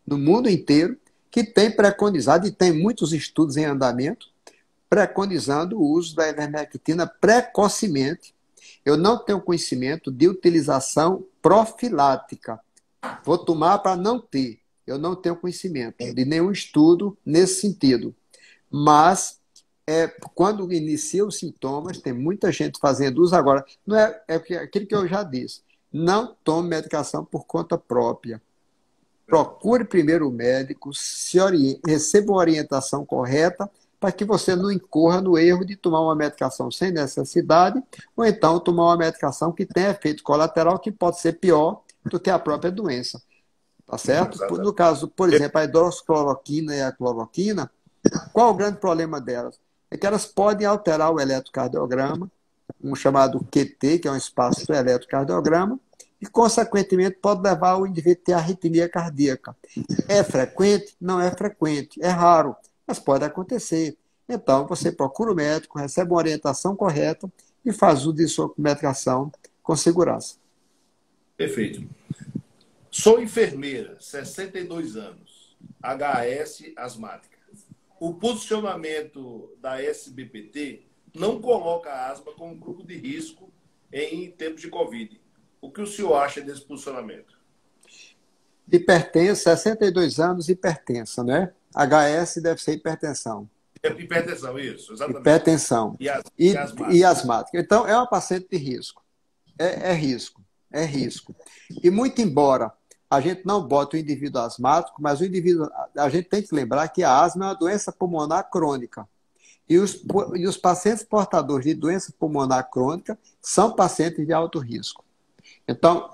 Speaker 2: no mundo inteiro, que têm preconizado, e tem muitos estudos em andamento, preconizando o uso da ivermectina precocemente. Eu não tenho conhecimento de utilização profilática. Vou tomar para não ter. Eu não tenho conhecimento de nenhum estudo nesse sentido. Mas, quando inicia os sintomas, tem muita gente fazendo uso. Agora, não aquilo que eu já disse. Não tome medicação por conta própria. Procure primeiro o médico, receba uma orientação correta, para que você não incorra no erro de tomar uma medicação sem necessidade, ou então tomar uma medicação que tem efeito colateral que pode ser pior do que a própria doença. Tá certo? No caso, por exemplo, a hidroxicloroquina e a cloroquina, qual o grande problema delas? É que elas podem alterar o eletrocardiograma, um chamado QT, que é um espaço do eletrocardiograma, e, consequentemente, pode levar o indivíduo a ter arritmia cardíaca. É frequente? Não é frequente. É raro, mas pode acontecer. Então, você procura o médico, recebe uma orientação correta e faz uso de sua medicação com segurança.
Speaker 1: Perfeito. Sou enfermeira, 62 anos, HS asmática. O posicionamento da SBPT não coloca a asma como grupo de risco em tempos de Covid. O que o senhor acha desse posicionamento?
Speaker 2: Hipertensa, 62 anos, hipertensa, né? HS deve ser hipertensão.
Speaker 1: Hipertensão, isso, exatamente.
Speaker 2: Hipertensão.
Speaker 1: E
Speaker 2: asmática. Então, é uma paciente de risco. É risco. É risco. E muito embora a gente não bota o indivíduo asmático, mas a gente tem que lembrar que a asma é uma doença pulmonar crônica. E os pacientes portadores de doença pulmonar crônica são pacientes de alto risco. Então,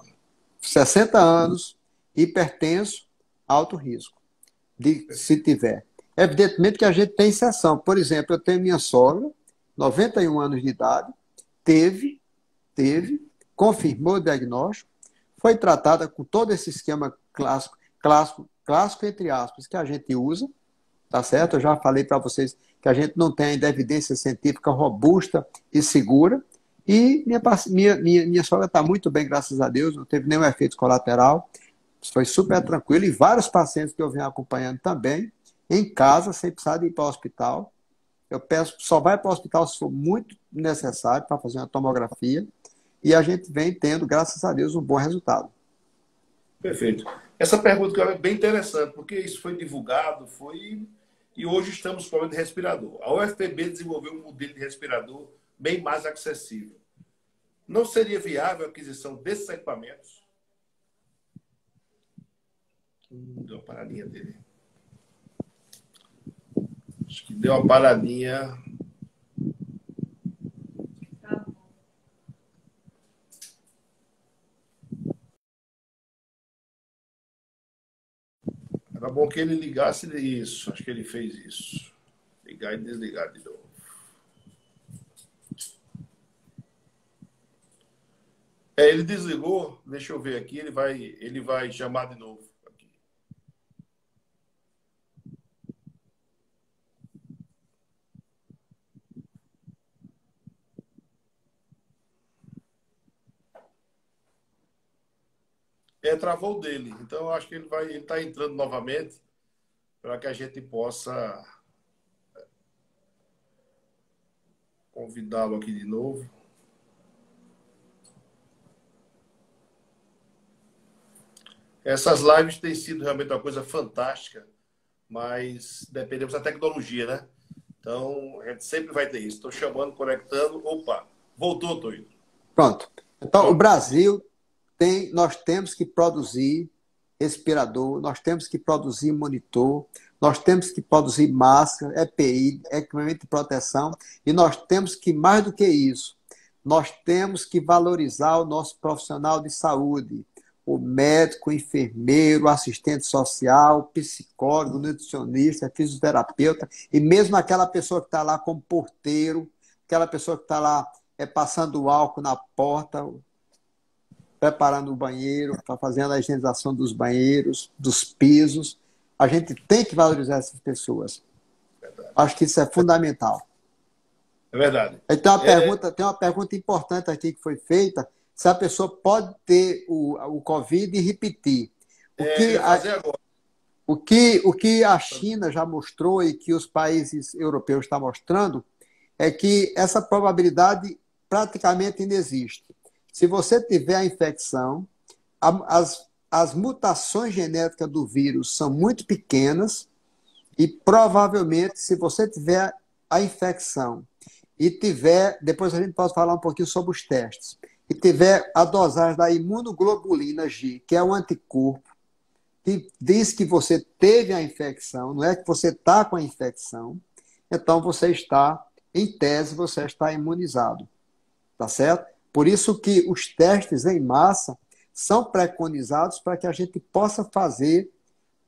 Speaker 2: 60 anos, hipertenso, alto risco, se tiver. Evidentemente que a gente tem exceção. Por exemplo, eu tenho minha sogra, 91 anos de idade, teve, confirmou o diagnóstico, foi tratada com todo esse esquema clássico entre aspas, que a gente usa, tá certo? Eu já falei para vocês que a gente não tem ainda evidência científica robusta e segura, e minha sogra está muito bem, graças a Deus, não teve nenhum efeito colateral, foi super tranquilo, e vários pacientes que eu venho acompanhando também, em casa, sem precisar de ir para o hospital. Eu peço, só vai para o hospital se for muito necessário para fazer uma tomografia, e a gente vem tendo, graças a Deus, um bom resultado.
Speaker 1: Perfeito. Essa pergunta é bem interessante, porque isso foi divulgado, e hoje estamos com problema de respirador. A UFPB desenvolveu um modelo de respirador bem mais acessível. Não seria viável a aquisição desses equipamentos? Deu uma paradinha dele. Acho que deu uma paradinha. Era bom que ele ligasse isso. Acho que ele fez isso. Ligar e desligar de novo. Ele desligou. Deixa eu ver aqui. Ele vai chamar de novo. Aqui. Travou o dele. Então, eu acho que ele está entrando novamente para que a gente possa convidá-lo aqui de novo. Essas lives têm sido realmente uma coisa fantástica, mas dependemos da tecnologia, né? Então, a gente sempre vai ter isso. Estou chamando, conectando. Opa, voltou, Toido.
Speaker 2: Pronto. Então, o Brasil nós temos que produzir respirador, nós temos que produzir monitor, nós temos que produzir máscara, EPI, equipamento de proteção, e nós temos que, mais do que isso, nós temos que valorizar o nosso profissional de saúde, o médico, o enfermeiro, o assistente social, o psicólogo, o nutricionista, fisioterapeuta, e mesmo aquela pessoa que está lá como porteiro, aquela pessoa que está lá passando o álcool na porta, preparando o banheiro, fazendo a higienização dos banheiros, dos pisos. A gente tem que valorizar essas pessoas.
Speaker 1: Verdade.
Speaker 2: Acho que isso é fundamental.
Speaker 1: É verdade.
Speaker 2: Tem uma pergunta importante aqui que foi feita, se a pessoa pode ter o Covid e repetir. O que a China já mostrou e que os países europeus estão mostrando é que essa probabilidade praticamente não existe. Se você tiver a infecção, as mutações genéticas do vírus são muito pequenas e provavelmente, se você tiver a infecção e tiver, depois a gente pode falar um pouquinho sobre os testes, e tiver a dosagem da imunoglobulina G, que é um anticorpo, que diz que você teve a infecção, não é que você está com a infecção, então você está, em tese, você está imunizado. Tá certo? Por isso que os testes em massa são preconizados para que a gente possa fazer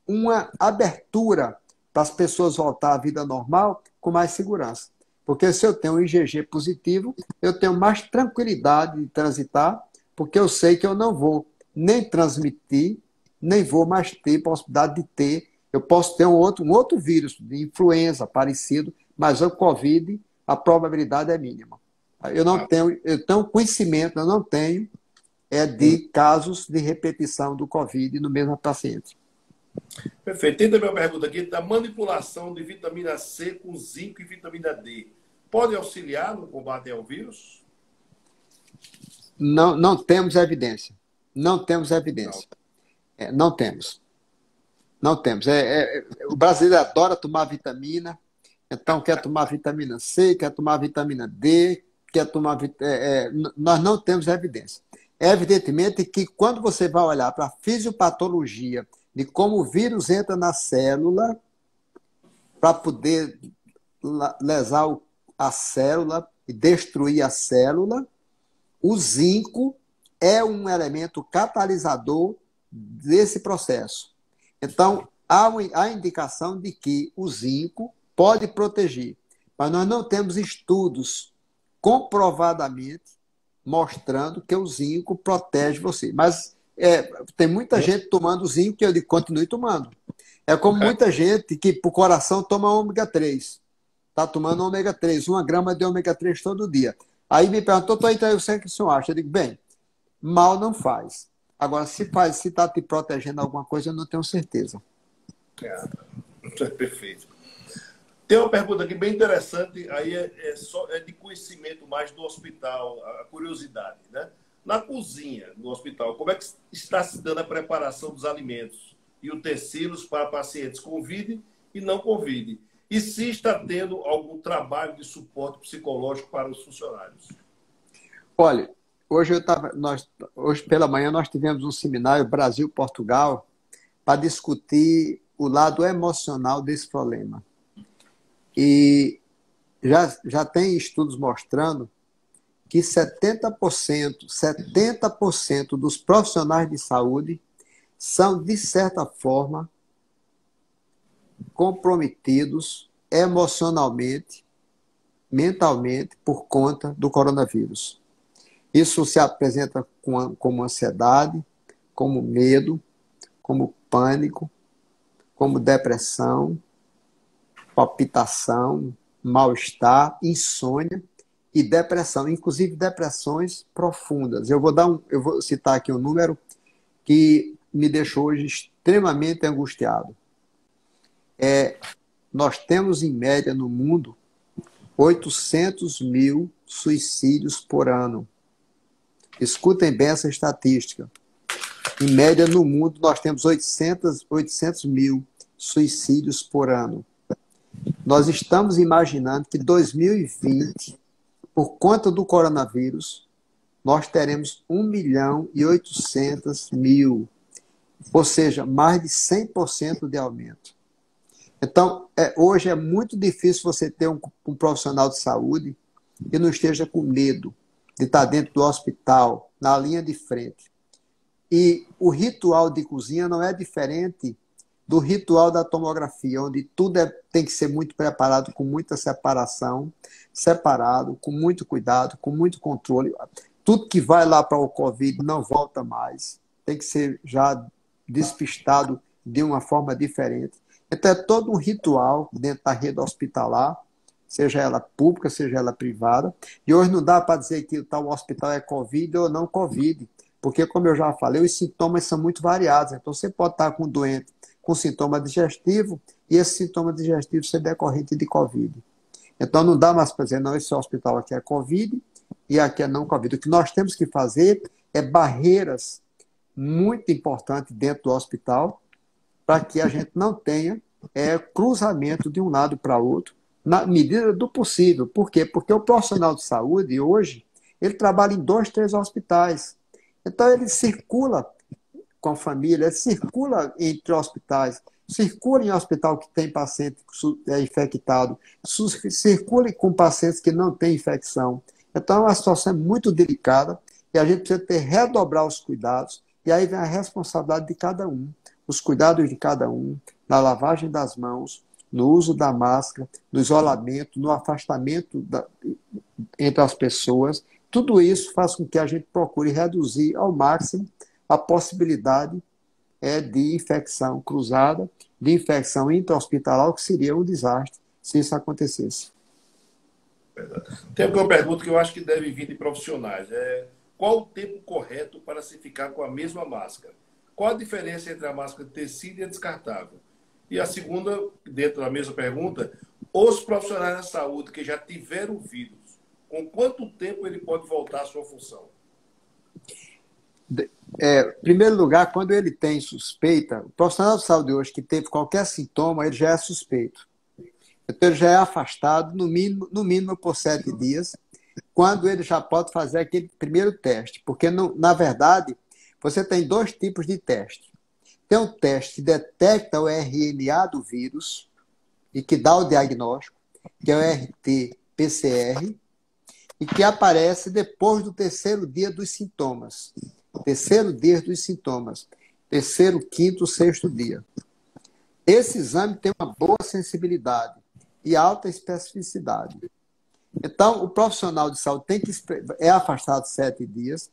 Speaker 2: uma abertura para as pessoas voltar à vida normal com mais segurança. Porque se eu tenho um IgG positivo, eu tenho mais tranquilidade de transitar, porque eu sei que eu não vou nem transmitir, nem vou mais ter possibilidade de ter. Eu posso ter um outro vírus de influenza parecido, mas o Covid, a probabilidade é mínima. Eu tenho conhecimento, eu não tenho de casos de repetição do Covid no mesmo paciente.
Speaker 1: Perfeito. Tem também uma pergunta aqui da manipulação de vitamina C com zinco e vitamina D. Pode auxiliar no combate ao vírus?
Speaker 2: Não temos evidência. Não temos evidência. Não temos. Não temos. O brasileiro adora tomar vitamina, então quer tomar vitamina C, quer tomar vitamina D, quer tomar. Nós não temos evidência. Evidentemente que quando você vai olhar para a fisiopatologia de como o vírus entra na célula para poder lesar a célula e destruir a célula, o zinco é um elemento catalisador desse processo. Então, há indicação de que o zinco pode proteger, mas nós não temos estudos comprovadamente mostrando que o zinco protege você. Mas tem muita gente tomando zinco que eu digo, continue tomando. É como muita gente que, para o coração, toma ômega 3. Está tomando ômega 3, 1 grama de ômega 3 todo dia. Aí me perguntou, então eu sei o que o senhor acha. Eu digo, bem, mal não faz. Agora, se está te protegendo alguma coisa, eu não tenho certeza.
Speaker 1: Perfeito. Tem uma pergunta aqui bem interessante, aí é de conhecimento mais do hospital, a curiosidade, né? Na cozinha do hospital, como é que está se dando a preparação dos alimentos e utensílios para pacientes Covid e não Covid? E se está tendo algum trabalho de suporte psicológico para os funcionários?
Speaker 2: Olha, hoje pela manhã nós tivemos um seminário Brasil-Portugal para discutir o lado emocional desse problema. E já tem estudos mostrando que 70% dos profissionais de saúde são, de certa forma, comprometidos emocionalmente, mentalmente, por conta do coronavírus. Isso se apresenta como ansiedade, como medo, como pânico, como depressão, palpitação, mal-estar, insônia e depressão, inclusive depressões profundas. Eu vou citar aqui um número que me deixou hoje extremamente angustiado. Nós temos, em média, no mundo, 800 mil suicídios por ano. Escutem bem essa estatística. Em média, no mundo, nós temos 800 mil suicídios por ano. Nós estamos imaginando que 2020, por conta do coronavírus, nós teremos 1.800.000, ou seja, mais de 100% de aumento. Então, hoje é muito difícil você ter um profissional de saúde que não esteja com medo de estar dentro do hospital, na linha de frente. E o ritual de cozinha não é diferente do ritual da tomografia, onde tudo tem que ser muito preparado, com muita separação, separado, com muito cuidado, com muito controle. Tudo que vai lá para o Covid não volta mais. Tem que ser já despistado de uma forma diferente. Então, é todo um ritual dentro da rede hospitalar, seja ela pública, seja ela privada. E hoje não dá para dizer que o tal hospital é Covid ou não Covid, porque, como eu já falei, os sintomas são muito variados. Então, você pode estar com um doente com sintoma digestivo e esse sintoma digestivo ser decorrente de Covid. Então, não dá mais para dizer, não, esse hospital aqui é Covid e aqui é não Covid. O que nós temos que fazer é barreiras muito importantes dentro do hospital para que a gente não tenha cruzamento de um lado para outro, na medida do possível. Por quê? Porque o profissional de saúde, hoje, ele trabalha em 2, 3 hospitais. Então, ele circula com a família, ele circula entre hospitais, circula em hospital que tem paciente infectado, circula com pacientes que não têm infecção. Então, é uma situação muito delicada e a gente precisa redobrar os cuidados, e aí vem a responsabilidade de cada um, os cuidados de cada um, na lavagem das mãos, no uso da máscara, no isolamento, no afastamento entre as pessoas. Tudo isso faz com que a gente procure reduzir ao máximo a possibilidade de infecção cruzada, de infecção intra-hospitalar, o que seria um desastre se isso acontecesse.
Speaker 1: Tem uma pergunta que eu acho que deve vir de profissionais. Qual o tempo correto para se ficar com a mesma máscara? Qual a diferença entre a máscara de tecido e a descartável? E a segunda, dentro da mesma pergunta, os profissionais da saúde que já tiveram o vírus, com quanto tempo ele pode voltar à sua função?
Speaker 2: Em primeiro lugar, quando ele tem suspeita, o profissional de saúde hoje que teve qualquer sintoma, ele já é suspeito. Então, ele já é afastado, no mínimo por 7 dias, quando ele já pode fazer aquele primeiro teste. Porque, na verdade, você tem 2 tipos de teste. Tem um teste que detecta o RNA do vírus e que dá o diagnóstico, que é o RT-PCR, e que aparece depois do 3º dia dos sintomas. 3º dia dos sintomas. 3º, 5º, 6º dia. Esse exame tem uma boa sensibilidade e alta especificidade. Então, o profissional de saúde é afastado 7 dias,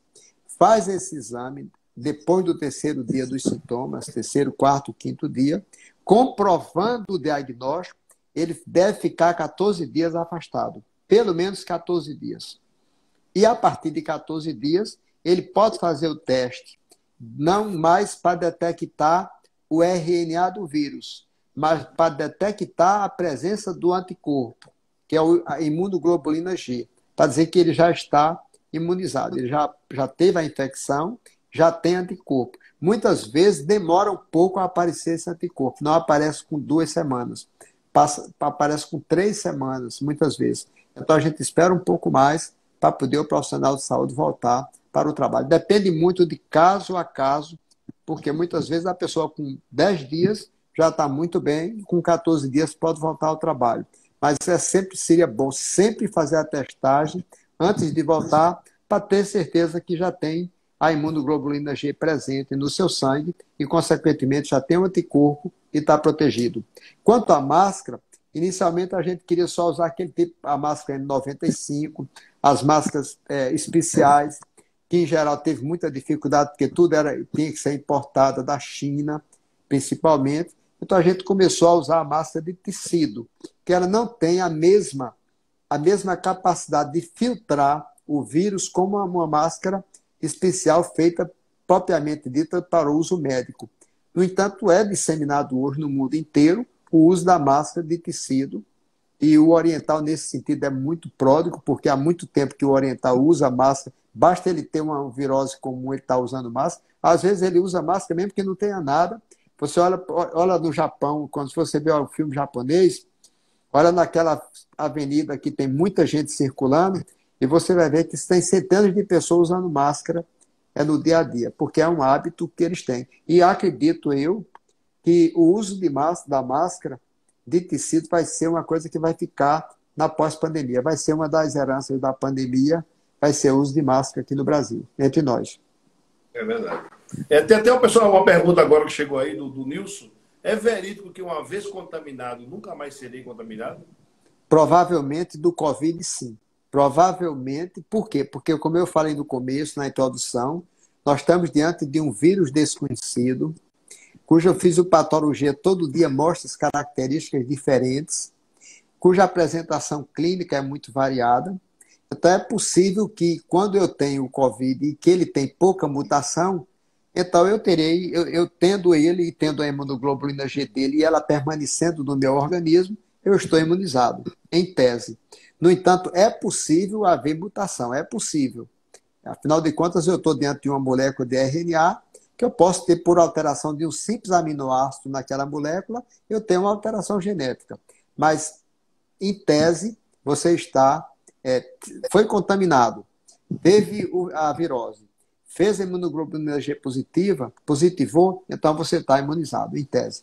Speaker 2: faz esse exame depois do terceiro dia dos sintomas, terceiro, quarto, quinto dia, comprovando o diagnóstico, ele deve ficar 14 dias afastado, pelo menos 14 dias. E a partir de 14 dias, ele pode fazer o teste, não mais para detectar o RNA do vírus, mas para detectar a presença do anticorpo, que é a imunoglobulina G, para dizer que ele já está imunizado, ele já teve a infecção, já tem anticorpo. Muitas vezes demora um pouco a aparecer esse anticorpo, não aparece com 2 semanas, aparece com 3 semanas, muitas vezes. Então a gente espera um pouco mais para poder o profissional de saúde voltar para o trabalho. Depende muito de caso a caso, porque muitas vezes a pessoa com 10 dias já está muito bem, com 14 dias pode voltar ao trabalho. Mas seria bom sempre fazer a testagem antes de voltar, para ter certeza que já tem a imunoglobulina G presente no seu sangue e, consequentemente, já tem um anticorpo e está protegido. Quanto à máscara, inicialmente a gente queria só usar aquele tipo, a máscara N95, as máscaras especiais, que em geral teve muita dificuldade, porque tudo tinha que ser importada da China, principalmente. Então a gente começou a usar a máscara de tecido, que ela não tem a mesma capacidade de filtrar o vírus como uma máscara especial feita propriamente dita para o uso médico. No entanto, é disseminado hoje no mundo inteiro o uso da máscara de tecido, e o oriental nesse sentido é muito pródigo, porque há muito tempo que o oriental usa máscara, basta ele ter uma virose comum, ele está usando máscara, às vezes ele usa máscara mesmo que não tenha nada. Você olha no Japão, quando você vê o filme japonês, olha naquela avenida que tem muita gente circulando, e você vai ver que tem centenas de pessoas usando máscara no dia a dia, porque é um hábito que eles têm. E acredito eu que o uso da máscara de tecido vai ser uma coisa que vai ficar na pós-pandemia. Vai ser uma das heranças da pandemia, vai ser o uso de máscara aqui no Brasil, entre nós.
Speaker 1: É verdade. Tem até uma pergunta agora que chegou aí do Nilson. É verídico que uma vez contaminado, nunca mais serei contaminado?
Speaker 2: Provavelmente do Covid, sim. Provavelmente. Por quê? Porque, como eu falei no começo, na introdução, nós estamos diante de um vírus desconhecido, cuja fisiopatologia todo dia mostra as características diferentes, cuja apresentação clínica é muito variada. Então, é possível que, quando eu tenho o Covid e que ele tem pouca mutação, então eu tendo ele e tendo a imunoglobulina G dele e ela permanecendo no meu organismo, eu estou imunizado, em tese. No entanto, é possível haver mutação, é possível. Afinal de contas, eu estou diante de uma molécula de RNA que eu posso ter, por alteração de um simples aminoácido naquela molécula, eu tenho uma alteração genética. Mas, em tese, você foi contaminado, teve a virose, fez a imunoglobulina G positivou, então você está imunizado, em tese.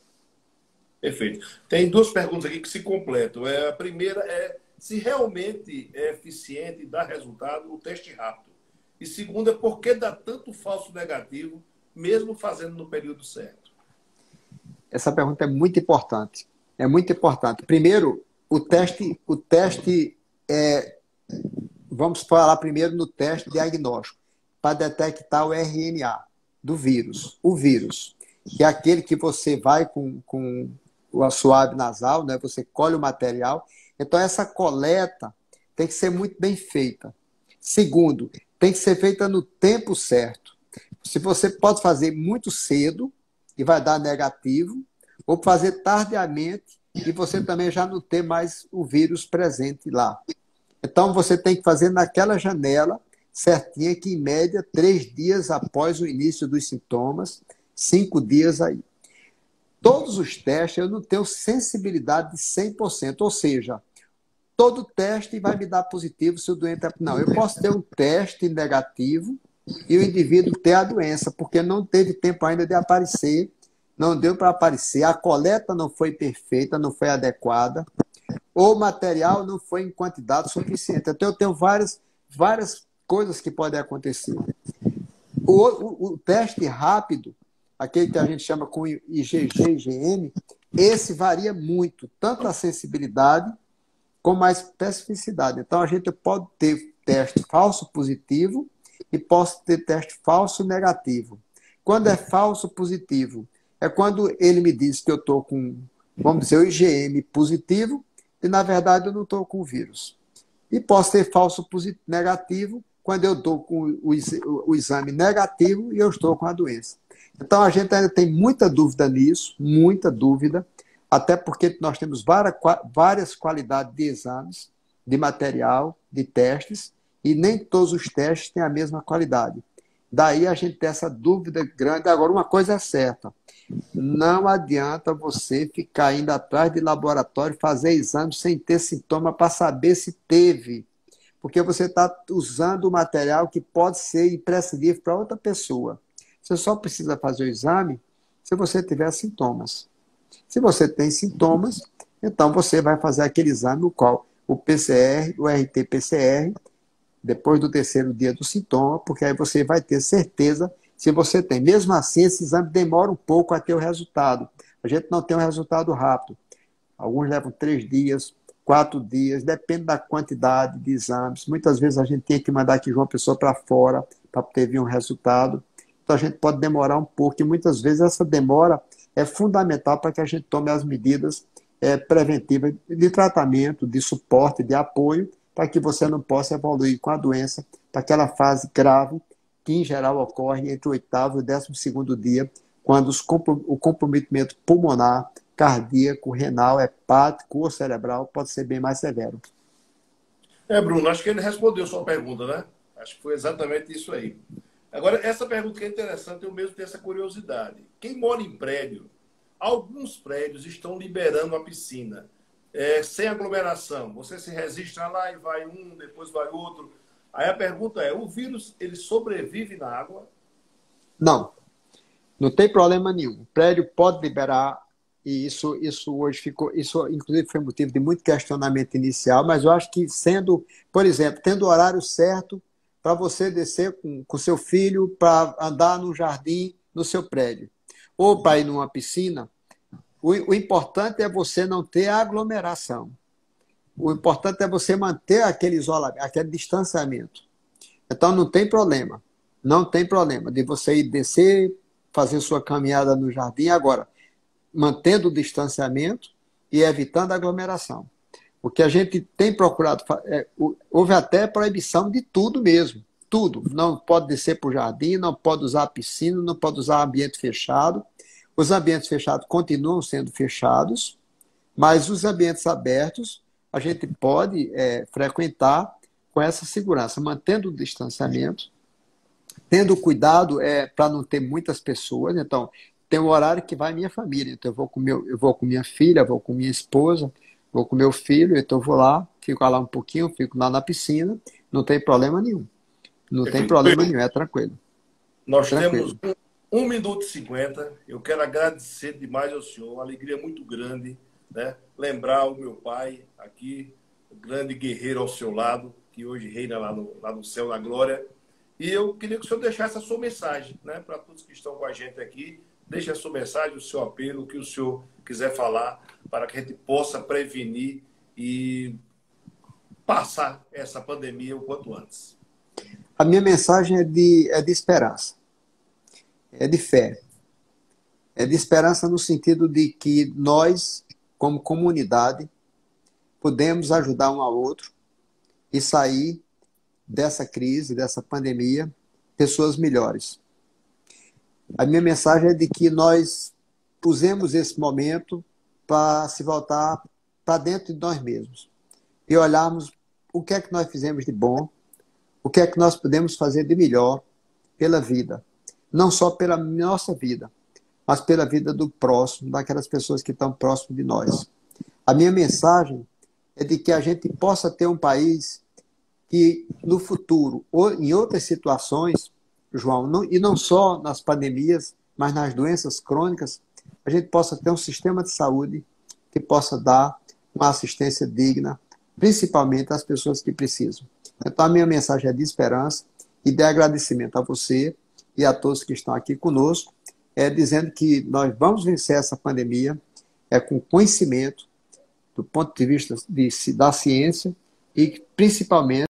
Speaker 1: Perfeito. Tem 2 perguntas aqui que se completam. A primeira é se realmente é eficiente e dá resultado o teste rápido. E segunda, por que dá tanto falso negativo, mesmo fazendo no período certo?
Speaker 2: Essa pergunta é muito importante. É muito importante. Primeiro, o teste vamos falar primeiro no teste diagnóstico, para detectar o RNA do vírus. O vírus, que é aquele que você vai com a suave nasal, né? Você colhe o material. Então, essa coleta tem que ser muito bem feita. Segundo, tem que ser feita no tempo certo. Se você pode fazer muito cedo e vai dar negativo, ou fazer tardiamente e você também já não ter mais o vírus presente lá. Então, você tem que fazer naquela janela certinha, que em média 3 dias após o início dos sintomas, 5 dias aí. Todos os testes eu não tenho sensibilidade de 100%, ou seja, todo teste vai me dar positivo se o doente... Não, eu posso ter um teste negativo e o indivíduo ter a doença, porque não teve tempo ainda de aparecer, não deu para aparecer, a coleta não foi perfeita, não foi adequada, ou o material não foi em quantidade suficiente. Então, eu tenho várias coisas que podem acontecer. O teste rápido, aquele que a gente chama com IgG, IgM, esse varia muito, tanto a sensibilidade como a especificidade. Então, a gente pode ter teste falso positivo e pode ter teste falso negativo. Quando é falso positivo, é quando ele me diz que eu estou com, vamos dizer, o IgM positivo e, na verdade, eu não estou com o vírus. E posso ter falso negativo quando eu estou com o exame negativo e eu estou com a doença. Então, a gente ainda tem muita dúvida nisso, muita dúvida, até porque nós temos várias qualidades de exames, de material, de testes, e nem todos os testes têm a mesma qualidade. Daí a gente tem essa dúvida grande. Agora, uma coisa é certa, não adianta você ficar indo atrás de laboratório, fazer exames sem ter sintoma para saber se teve, porque você está usando o material que pode ser imprescindível para outra pessoa. Você só precisa fazer o exame se você tiver sintomas. Se você tem sintomas, então você vai fazer aquele exame no qual o PCR, o RT-PCR, depois do terceiro dia do sintoma, porque aí você vai ter certeza se você tem. Mesmo assim, esse exame demora um pouco a ter o resultado. A gente não tem um resultado rápido. Alguns levam 3 dias, 4 dias, depende da quantidade de exames. Muitas vezes a gente tem que mandar aqui uma pessoa para fora para ter vir um resultado. Então a gente pode demorar um pouco, e muitas vezes essa demora é fundamental para que a gente tome as medidas preventivas de tratamento, de suporte, de apoio, para que você não possa evoluir com a doença para aquela fase grave, que em geral ocorre entre o 8º e o 12º dia, quando o comprometimento pulmonar, cardíaco, renal, hepático ou cerebral pode ser bem mais severo.
Speaker 1: Bruno, acho que ele respondeu sua pergunta, né? Acho que foi exatamente isso aí. Agora, essa pergunta que é interessante, eu mesmo tenho essa curiosidade. Quem mora em prédio, alguns prédios estão liberando a piscina, sem aglomeração. Você se registra lá e vai um, depois vai outro. Aí a pergunta é, o vírus, ele sobrevive na água?
Speaker 2: Não, não tem problema nenhum. O prédio pode liberar, e isso hoje ficou, isso inclusive foi motivo de muito questionamento inicial, mas eu acho que sendo, por exemplo, tendo o horário certo para você descer com seu filho para andar no jardim no seu prédio, ou para ir numa piscina, o importante é você não ter aglomeração. O importante é você manter aquele isolamento, aquele distanciamento. Então não tem problema. Não tem problema de você ir descer, fazer sua caminhada no jardim, agora, mantendo o distanciamento e evitando a aglomeração. O que a gente tem procurado, houve até proibição de tudo mesmo. Tudo. Não pode descer para o jardim, não pode usar a piscina, não pode usar ambiente fechado. Os ambientes fechados continuam sendo fechados, mas os ambientes abertos a gente pode frequentar com essa segurança, mantendo o distanciamento, tendo cuidado para não ter muitas pessoas. Então, tem um horário que vai minha família. Então, eu vou com minha filha, vou com minha esposa, vou com meu filho, então eu vou lá, fico lá um pouquinho, fico lá na piscina, não tem problema nenhum. Não tem problema nenhum, é tranquilo.
Speaker 1: Nós temos 1 minuto e 50. Eu quero agradecer demais ao senhor, uma alegria muito grande, né? Lembrar o meu pai aqui, o grande guerreiro ao seu lado, que hoje reina lá no céu da glória. E eu queria que o senhor deixasse a sua mensagem, né? Para todos que estão com a gente aqui. Deixe a sua mensagem, o seu apelo, o que o senhor quiser falar, para que a gente possa prevenir e passar essa pandemia o quanto antes.
Speaker 2: A minha mensagem é de esperança, é de fé. É de esperança no sentido de que nós, como comunidade, podemos ajudar um ao outro e sair dessa crise, dessa pandemia, pessoas melhores. A minha mensagem é de que nós usemos esse momento para se voltar para dentro de nós mesmos e olharmos o que é que nós fizemos de bom, o que é que nós podemos fazer de melhor pela vida. Não só pela nossa vida, mas pela vida do próximo, daquelas pessoas que estão próximo de nós. A minha mensagem é de que a gente possa ter um país que, no futuro, ou em outras situações, João, e não só nas pandemias, mas nas doenças crônicas, a gente possa ter um sistema de saúde que possa dar uma assistência digna, principalmente às pessoas que precisam. Então, a minha mensagem é de esperança e de agradecimento a você e a todos que estão aqui conosco, dizendo que nós vamos vencer essa pandemia é com conhecimento, do ponto de vista da ciência, e principalmente